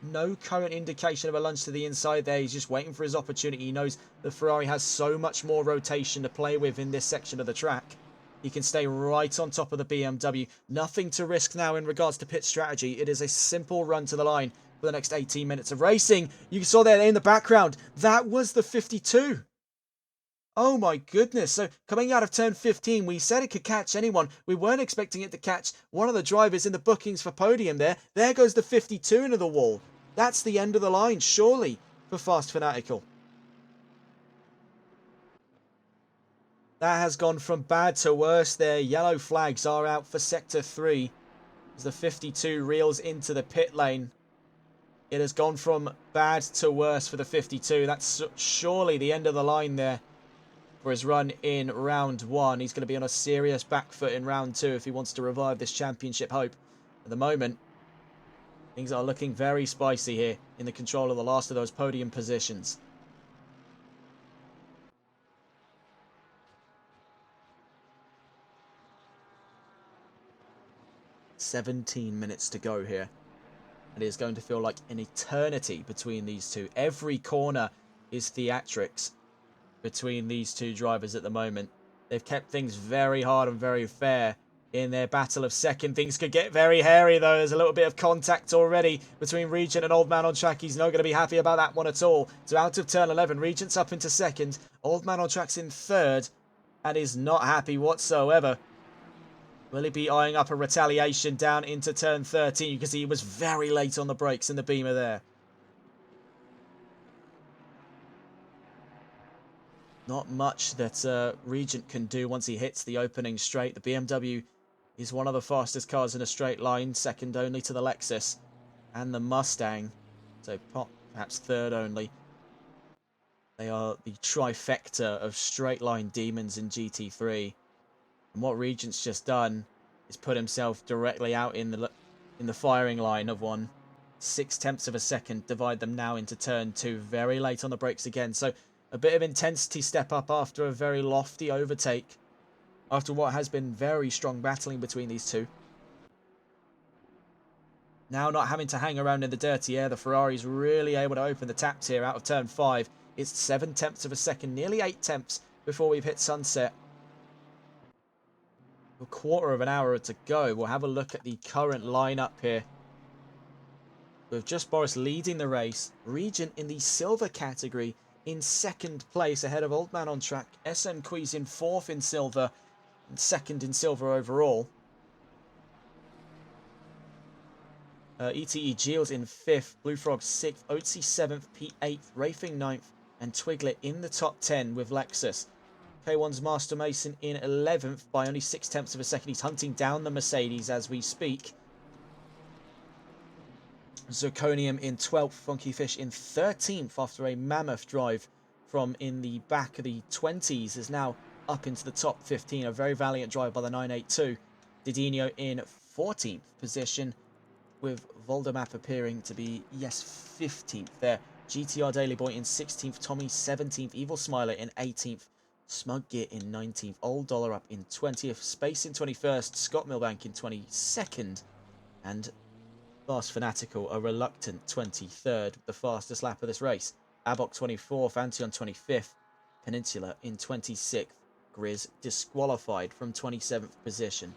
No current indication of a lunge to the inside there. He's just waiting for his opportunity. He knows the Ferrari has so much more rotation to play with in this section of the track. He can stay right on top of the BMW. Nothing to risk now in regards to pit strategy. It is a simple run to the line for the next 18 minutes of racing. You saw there in the background, that was the 52. Oh my goodness. So coming out of turn 15, we said it could catch anyone. We weren't expecting it to catch one of the drivers in the bookings for podium there. There goes the 52 into the wall. That's the end of the line, surely, for Fast Fanatical. That has gone from bad to worse there. Yellow flags are out for Sector 3 as the 52 reels into the pit lane. It has gone from bad to worse for the 52. That's surely the end of the line there for his run in round 1. He's going to be on a serious back foot in round 2 if he wants to revive this championship hope. At the moment, things are looking very spicy here in the control of the last of those podium positions. "17 minutes to go here. It is going to feel like an eternity between these two. Every corner is theatrics between these two drivers at the moment. They've kept things very hard and very fair in their battle of second. Things could get very hairy though. There's a little bit of contact already between Regent and Old Man on Track. He's not going to be happy about that one at all. So out of turn 11, Regent's up into second. Old Man on Track's in third and is not happy whatsoever. Will he be eyeing up a retaliation down into turn 13? You can see he was very late on the brakes in the Beamer there. Not much that Regent can do once he hits the opening straight. The BMW is one of the fastest cars in a straight line, second only to the Lexus and the Mustang. So perhaps third only. They are the trifecta of straight line demons in GT3. And what Regent's just done is put himself directly out in the firing line of one. 0.6 of a second divide them now into turn 2. Very late on the brakes again. So a bit of intensity step up after a very lofty overtake. After what has been very strong battling between these two. Now not having to hang around in the dirty air. The Ferrari's really able to open the taps here out of turn 5. It's 0.7 of a second. Nearly 0.8 before we've hit sunset. A quarter of an hour to go. We'll have a look at the current lineup here. With just Boris leading the race. Regent in the silver category in second place ahead of Old Man on Track. SM Quiz in 4th in silver and 2nd in silver overall. ETE Giles in 5th. Blue Frog 6th. Otzi 7th. Pete 8th. Rafing 9th. And Twiglet in the top 10 with Lexus. K1's Master Mason in 11th by only 0.6 of a second. He's hunting down the Mercedes as we speak. Zirconium in 12th. Funky Fish in 13th after a mammoth drive from in the back of the 20s is now up into the top 15. A very valiant drive by the 982. Didinho in 14th position with Voldemap appearing to be, yes, 15th there. GTR Daily Boy in 16th. Tommy 17th. Evil Smiler in 18th. Smug Gear in 19th, Old Dollar up in 20th, Space in 21st, Scott Milbank in 22nd, and Fast Fanatical, a reluctant 23rd, the fastest lap of this race. Abok 24th, Antion 25th, Peninsula in 26th, Grizz disqualified from 27th position.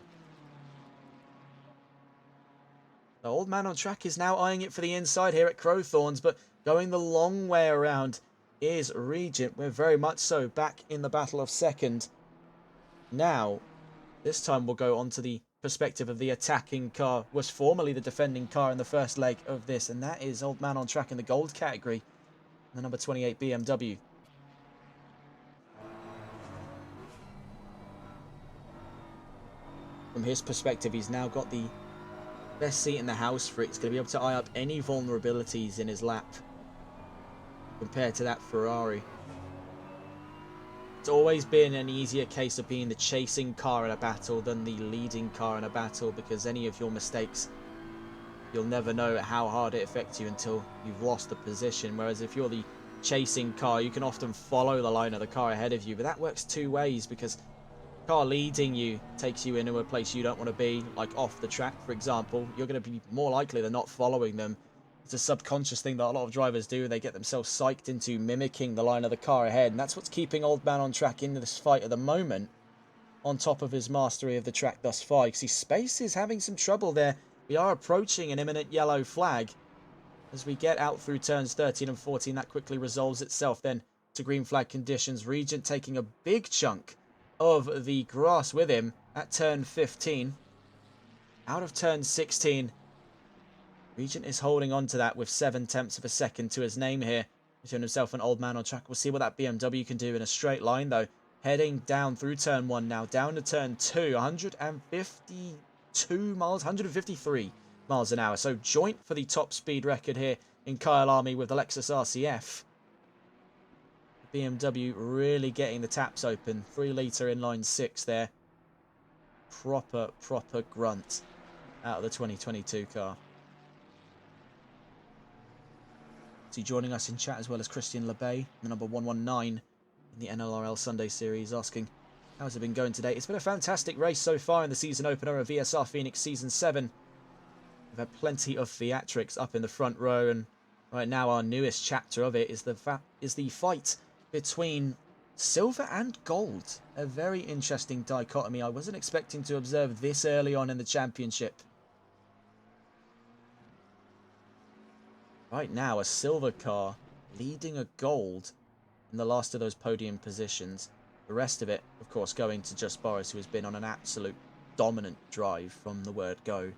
The Old Man on Track is now eyeing it for the inside here at Crowthorns, but going the long way around is Regent. We're very much so back in the battle of second. Now, this time we'll go on to the perspective of the attacking car. Was formerly the defending car in the first leg of this, and that is Old Man on Track in the gold category. the number 28 BMW. From his perspective, he's now got the best seat in the house for it. He's going to be able to eye up any vulnerabilities in his lap compared to that Ferrari. It's always been an easier case of being the chasing car in a battle than the leading car in a battle, because any of your mistakes, you'll never know how hard it affects you until you've lost the position. Whereas if you're the chasing car, you can often follow the line of the car ahead of you, but that works two ways, because car leading you takes you into a place you don't want to be, like off the track, for example. You're going to be more likely than not following them. It's a subconscious thing that a lot of drivers do. They get themselves psyched into mimicking the line of the car ahead, and that's what's keeping Old Man on Track in this fight at the moment, on top of his mastery of the track thus far. You see, Space is having some trouble there. We are approaching an imminent yellow flag. As we get out through turns 13 and 14, that quickly resolves itself then to green flag conditions. Regent taking a big chunk of the grass with him at turn 15. Out of turn 16, Regent is holding on to that with 7/10 of a second to his name here. Between himself and Old Man on Track. We'll see what that BMW can do in a straight line, though. Heading down through turn 1 now, down to turn 2. 152 miles, 153 miles an hour. So joint for the top speed record here in Kyalami with the Lexus RCF. The BMW really getting the taps open. 3 litre inline 6 there. Proper grunt out of the 2022 car. See, joining us in chat as well as Christian LeBay, the number 119 in the NLRL Sunday Series, asking, how's it been going today? It's been a fantastic race so far in the season opener of VSR Phoenix Season 7. We've had plenty of theatrics up in the front row, and right now our newest chapter of it is the fight between silver and gold. A very interesting dichotomy. I wasn't expecting to observe this early on in the championship. Right now, a silver car leading a gold in the last of those podium positions. The rest of it, of course, going to Just Boris, who has been on an absolute dominant drive from the word go.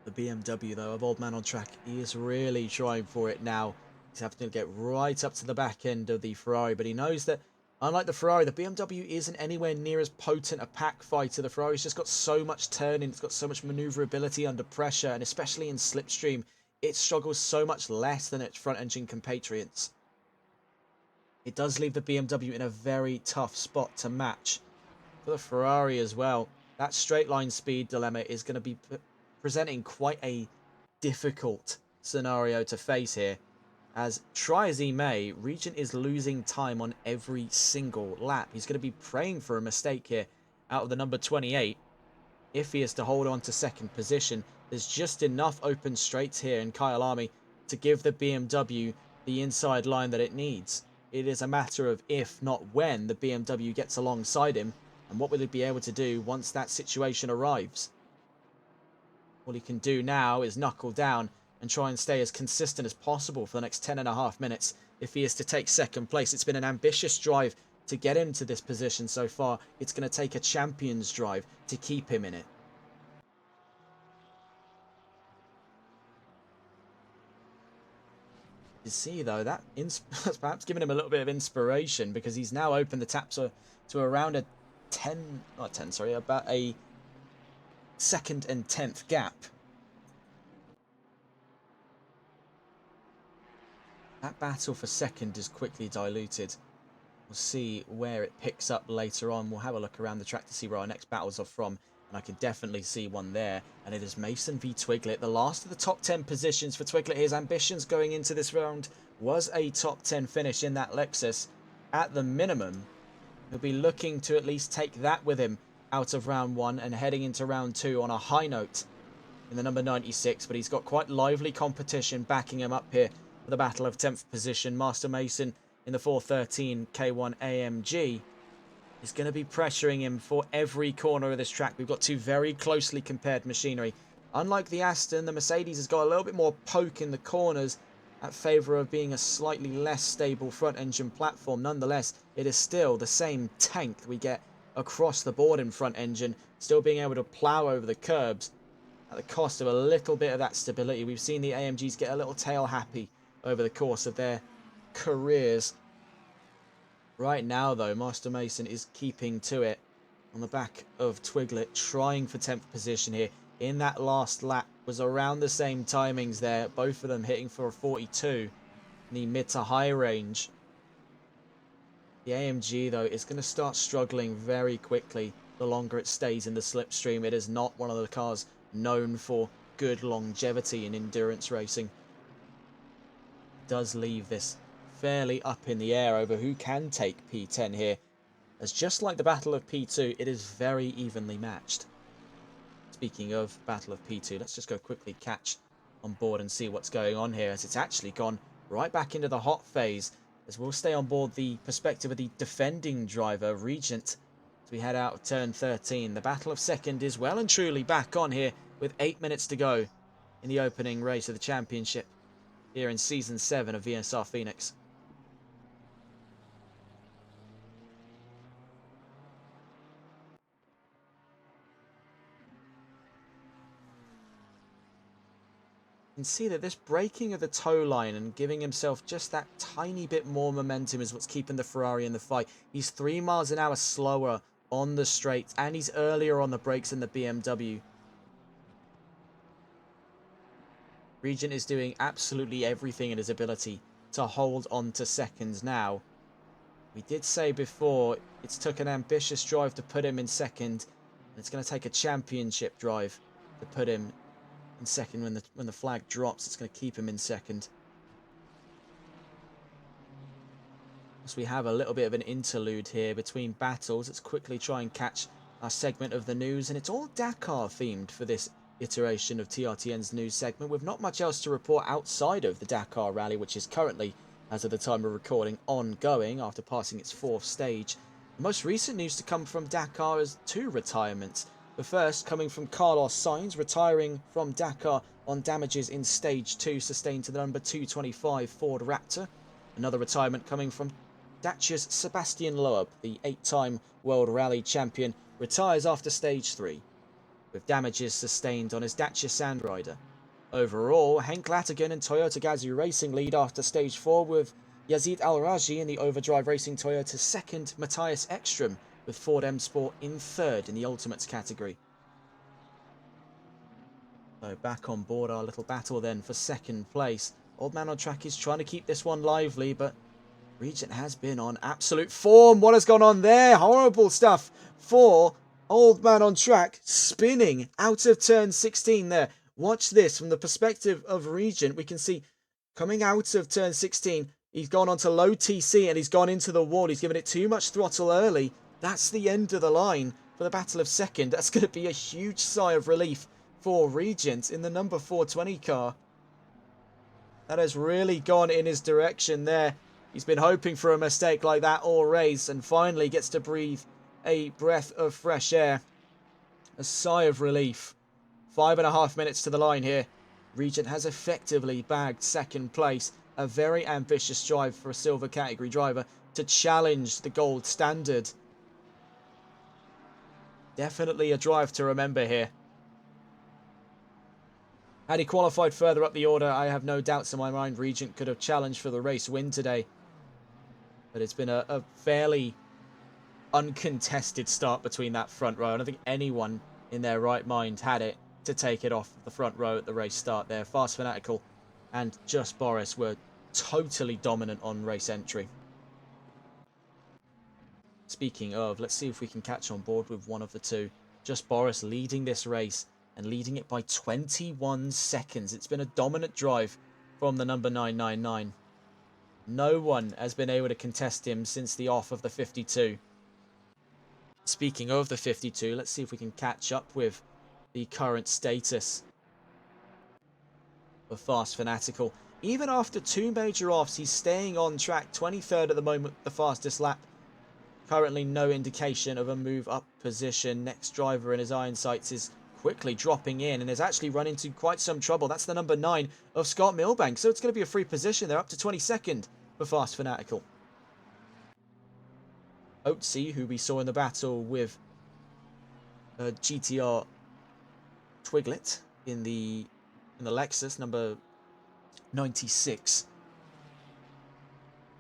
The BMW, though, of Old Man on Track, he is really trying for it now. He's having to get right up to the back end of the Ferrari, but he knows that, unlike the Ferrari, the BMW isn't anywhere near as potent a pack fighter. The Ferrari's just got so much turning, it's got so much maneuverability under pressure, and especially in slipstream, it struggles so much less than its front-engine compatriots. It does leave the BMW in a very tough spot to match. For the Ferrari as well, that straight line speed dilemma is going to be presenting quite a difficult scenario to face here. As try as he may, Regent is losing time on every single lap. He's going to be praying for a mistake here out of the number 28. If he is to hold on to second position, there's just enough open straights here in Kyalami to give the BMW the inside line that it needs. It is a matter of if, not when, the BMW gets alongside him, and what will he be able to do once that situation arrives. All he can do now is knuckle down and try and stay as consistent as possible for the next 10.5 minutes if he is to take second place. It's been an ambitious drive to get him to this position so far. It's going to take a champion's drive to keep him in it. You see, though, that's perhaps given him a little bit of inspiration, because he's now opened the tap to around a about a 2nd and 10th gap. That battle for second is quickly diluted. We'll see where it picks up later on. We'll have a look around the track to see where our next battles are from, and I can definitely see one there, and it is Mason v Twiglet. The last of the top 10 positions for Twiglet. His ambitions going into this round was a top 10 finish in that Lexus. At the minimum, he'll be looking to at least take that with him out of round 1 and heading into round 2 on a high note in the number 96, but he's got quite lively competition backing him up here for the battle of 10th position. Master Mason in the 413 K1 AMG is going to be pressuring him for every corner of this track. We've got two very closely compared machinery. Unlike the Aston, the Mercedes has got a little bit more poke in the corners, at favour of being a slightly less stable front engine platform. Nonetheless, it is still the same tank that we get across the board in front engine, still being able to plough over the curbs at the cost of a little bit of that stability. We've seen the AMGs get a little tail happy over the course of their careers. Right now, though, Master Mason is keeping to it on the back of Twiglet, trying for 10th position here. In that last lap was around the same timings there, both of them hitting for a 42 in the mid to high range. The AMG, though, is going to start struggling very quickly the longer it stays in the slipstream. It is not one of the cars known for good longevity in endurance racing. It does leave this fairly up in the air over who can take P10 here, as just like the Battle of P2, it is very evenly matched. Speaking of Battle of P2, let's just go quickly catch on board and see what's going on here, as it's actually gone right back into the hot phase, as we'll stay on board the perspective of the defending driver, Regent, as we head out of turn 13. The battle of second is well and truly back on here with 8 minutes to go in the opening race of the championship here in Season 7 of VSR Phoenix. You can see that this breaking of the tow line and giving himself just that tiny bit more momentum is what's keeping the Ferrari in the fight. He's 3 miles an hour slower on the straights, and he's earlier on the brakes than the BMW. Regent is doing absolutely everything in his ability to hold on to seconds now. We did say before it's took an ambitious drive to put him in second, and it's going to take a championship drive to put him in second. When the flag drops, it's going to keep him in second. As we have a little bit of an interlude here between battles, let's quickly try and catch our segment of the news, and it's all Dakar themed for this iteration of TRTN's news segment, with not much else to report outside of the Dakar rally, which is currently, as of the time of recording, ongoing after passing its 4th stage. The most recent news to come from Dakar is 2 retirements. The first coming from Carlos Sainz, retiring from Dakar on damages in stage 2 sustained to the number 225 Ford Raptor. Another retirement coming from Dacia's Sebastian Loeb, the 8-time World Rally Champion, retires after stage 3, with damages sustained on his Dacia Sandrider. Overall, Henk Lattigan and Toyota Gazoo Racing lead after stage 4, with Yazid Al-Raji in the Overdrive Racing Toyota 2nd, Matthias Ekstrom with Ford M Sport in 3rd in the Ultimates category. So back on board our little battle then for 2nd place. Old Man on Track is trying to keep this one lively, but Regent has been on absolute form. What has gone on there? Horrible stuff for Old Man on Track, spinning out of turn 16 there. Watch this from the perspective of Regent. We can see coming out of turn 16, he's gone onto low TC and he's gone into the wall. He's given it too much throttle early. That's the end of the line for the battle of second. That's going to be a huge sigh of relief for Regent in the number 420 car. That has really gone in his direction there. He's been hoping for a mistake like that all race, and finally gets to breathe a breath of fresh air. A sigh of relief. 5.5 minutes to the line here. Regent has effectively bagged 2nd place. A very ambitious drive for a silver category driver to challenge the gold standard. Definitely a drive to remember here. Had he qualified further up the order, I have no doubts in my mind Regent could have challenged for the race win today. But it's been a fairly uncontested start between that front row. I don't think anyone in their right mind had it to take it off the front row at the race start there. Fast Fanatical and Just Boris were totally dominant on race entry. Speaking of, let's see if we can catch on board with one of the two. Just Boris leading this race and leading it by 21 seconds. It's been a dominant drive from the number 999. No one has been able to contest him since the off of the 52. Speaking of the 52, let's see if we can catch up with the current status of Fast Fanatical. Even after 2 major offs, he's staying on track. 23rd at the moment, the fastest lap. Currently no indication of a move up position. Next driver in his iron sights is quickly dropping in and has actually run into quite some trouble. That's the number 9 of Scott Milbank. So it's going to be a free position. They're up to 22nd for Fast Fanatical. Oatsy, who we saw in the battle with GTR Twiglet in the Lexus, number 96,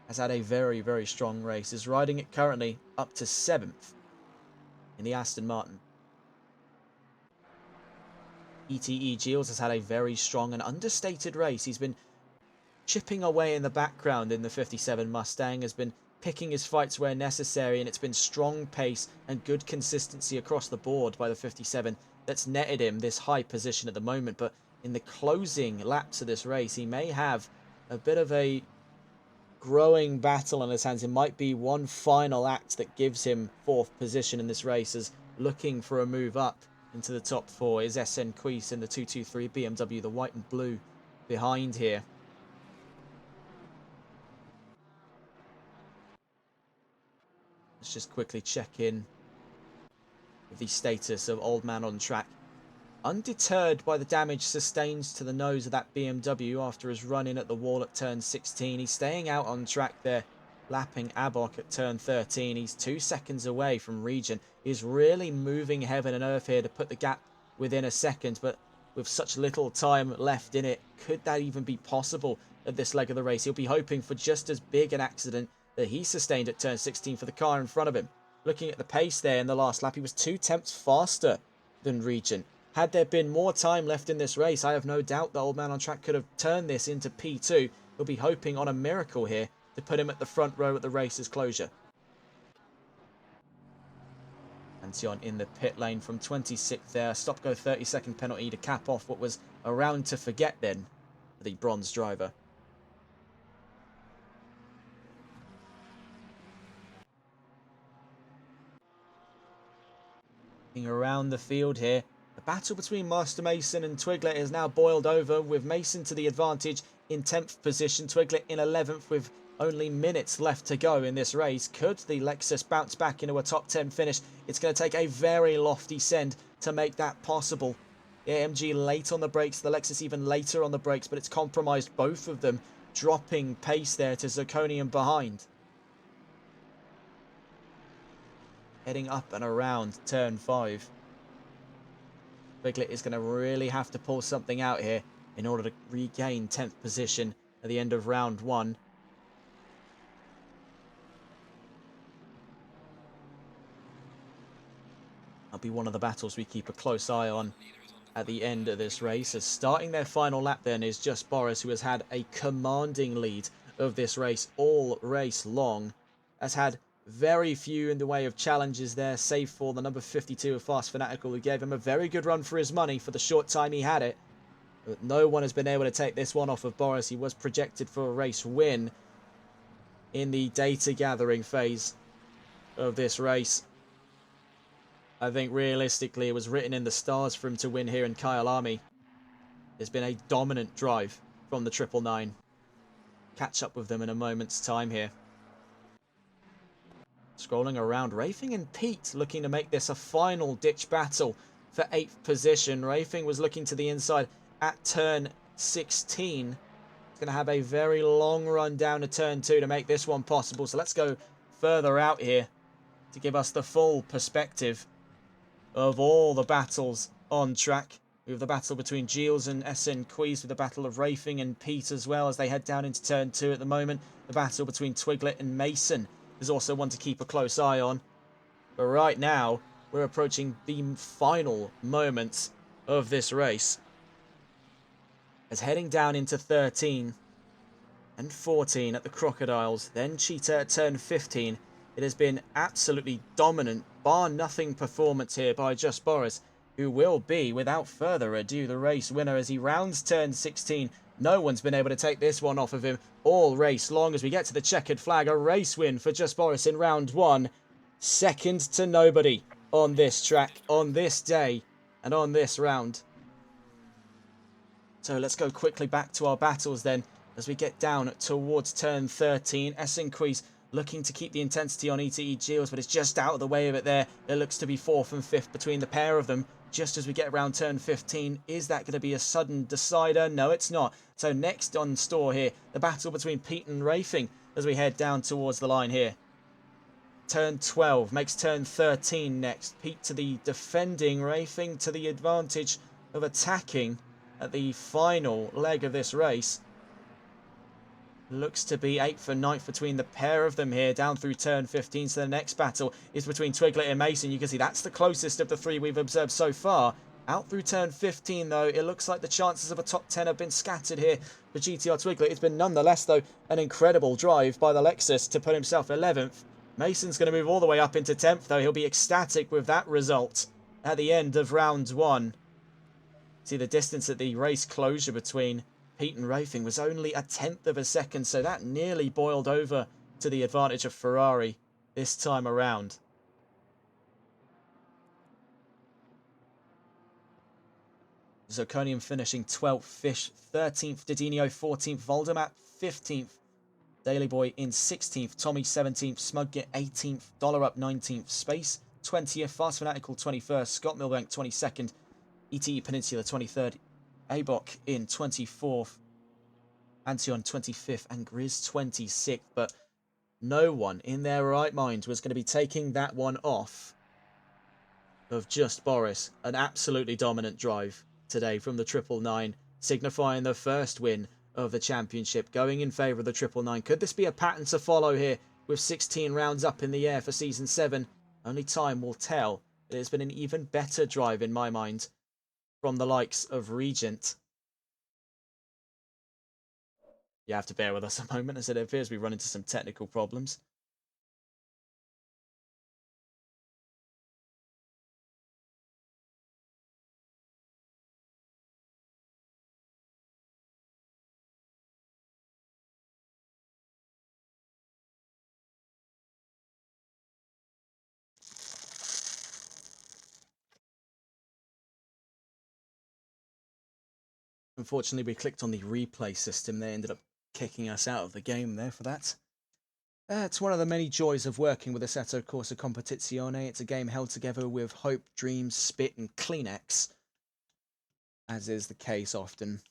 has had a very, very strong race. Is riding it currently up to 7th in the Aston Martin. ETE Gilles has had a very strong and understated race. He's been chipping away in the background in the 57 Mustang, has been picking his fights where necessary, and it's been strong pace and good consistency across the board by the 57 that's netted him this high position at the moment. But in the closing laps of this race, he may have a bit of a growing battle on his hands. It might be one final act that gives him 4th position in this race, as looking for a move up into the top 4 is SN Queese in the 223 BMW, the white and blue behind here. Let's just quickly check in with the status of Old Man on track. Undeterred by the damage sustained to the nose of that BMW after his run in at the wall at turn 16. He's staying out on track there, lapping Abok at turn 13. He's 2 seconds away from Region. He's really moving heaven and earth here to put the gap within a second, but with such little time left in it, could that even be possible at this leg of the race? He'll be hoping for just as big an accident that he sustained at turn 16 for the car in front of him. Looking at the pace there in the last lap, he was 2 tenths faster than Region. Had there been more time left in this race, I have no doubt the Old Man on track could have turned this into P2. He'll be hoping on a miracle here to put him at the front row at the race's closure. Antion in the pit lane from 26th there. Stop-go 30-second penalty to cap off what was a round to forget then for the bronze driver. Around the field here, the battle between Master Mason and Twiglet is now boiled over, with Mason to the advantage in 10th position, Twiglet in 11th with only minutes left to go in this race. Could the Lexus bounce back into a top 10 finish? It's going to take a very lofty send to make that possible. The AMG late on the brakes, the Lexus even later on the brakes, but it's compromised both of them, dropping pace there to Zirconium behind. Heading up and around turn 5. Twiglet is going to really have to pull something out here in order to regain 10th position at the end of round 1. That'll be one of the battles we keep a close eye on at the end of this race. As starting their final lap then is Just Boris, who has had a commanding lead of this race all race long. Has had very few in the way of challenges there, save for the number 52 of Fast Fanatical, who gave him a very good run for his money for the short time he had it. But no one has been able to take this one off of Boris. He was projected for a race win in the data gathering phase of this race. I think realistically it was written in the stars for him to win here in Kyalami. There's been a dominant drive from the 999. Catch up with them in a moment's time here. Scrolling around, Rafing and Pete looking to make this a final ditch battle for 8th position. Rafing was looking to the inside at turn 16. He's going to have a very long run down to turn 2 to make this one possible. So let's go further out here to give us the full perspective of all the battles on track. We have the battle between Gilles and SN Queese, with the battle of Rafing and Pete as well as they head down into turn 2 at the moment. The battle between Twiglet and Mason is also one to keep a close eye on. But right now, we're approaching the final moments of this race. As heading down into 13 and 14 at the Crocodiles, then Cheetah at turn 15. It has been absolutely dominant, bar nothing performance here by Just Boris, who will be, without further ado, the race winner as he rounds turn 16. No one's been able to take this one off of him all race long. As we get to the checkered flag, a race win for Just Boris in round 1. Second to nobody on this track, on this day, and on this round. So let's go quickly back to our battles then, as we get down towards turn 13. SN Queese looking to keep the intensity on ETE Gilles, but it's just out of the way of it there. It looks to be 4th and 5th between the pair of them. just as we get around turn 15. Is that going to be a sudden decider? No, it's not. So next on store here, the battle between Pete and Rafing as we head down towards the line here. Turn 12 makes turn 13 next. Pete to the defending, Rafing to the advantage of attacking at the final leg of this race. Looks to be 8th and 9th between the pair of them here, down through turn 15. So the next battle is between Twiglet and Mason. You can see that's the closest of the three we've observed so far. Out through turn 15, though, it looks like the chances of a top 10 have been scattered here for GTR Twiglet. It's been nonetheless, though, an incredible drive by the Lexus to put himself 11th. Mason's going to move all the way up into 10th, though. He'll be ecstatic with that result at the end of round 1. See, the distance at the race closure between Pete and Rafing was only 1/10 of a second, so that nearly boiled over to the advantage of Ferrari this time around. Zirconium finishing 12th, Fish 13th, Didinho 14th, Voldermat 15th, Daily Boy in 16th, Tommy 17th, Smudgit 18th, Dollar Up 19th, Space 20th, Fast Fanatical 21st, Scott Milbank 22nd, ETE Peninsula 23rd, Abok in 24th, Antion 25th, and Grizz 26th. But no one in their right mind was going to be taking that one off of just Boris. An absolutely dominant drive today from the 999, signifying the first win of the championship, going in favour of the 999. Could this be a pattern to follow here with 16 rounds up in the air for Season 7? Only time will tell. It has been an even better drive in my mind from the likes of Regent. You have to bear with us a moment as it appears we run into some technical problems. Unfortunately, we clicked on the replay system. They ended up kicking us out of the game there for that. It's one of the many joys of working with Assetto Corsa Competizione. It's a game held together with hope, dreams, spit, and Kleenex, as is the case often.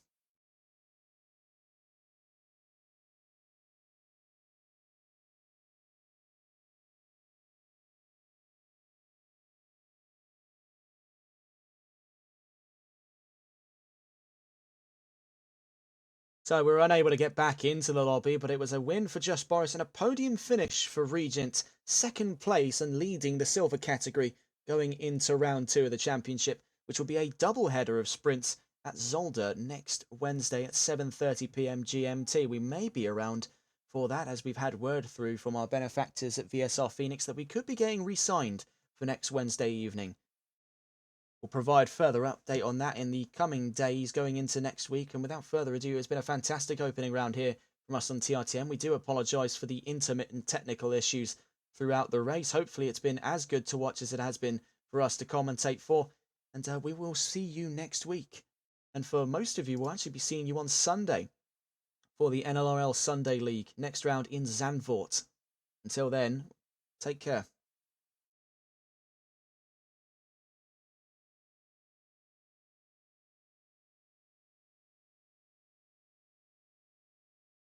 So we were unable to get back into the lobby, but it was a win for Just Boris and a podium finish for Regent. 2nd place and leading the silver category going into round 2 of the championship, which will be a double header of sprints at Zolder next Wednesday at 7:30 p.m. GMT. We may be around for that, as we've had word through from our benefactors at VSR Phoenix that we could be getting re-signed for next Wednesday evening. We'll provide further update on that in the coming days going into next week. And without further ado, it's been a fantastic opening round here from us on TRTM. We do apologise for the intermittent technical issues throughout the race. Hopefully it's been as good to watch as it has been for us to commentate for. And we will see you next week. And for most of you, we'll actually be seeing you on Sunday for the NLRL Sunday League. Next round in Zandvoort. Until then, take care.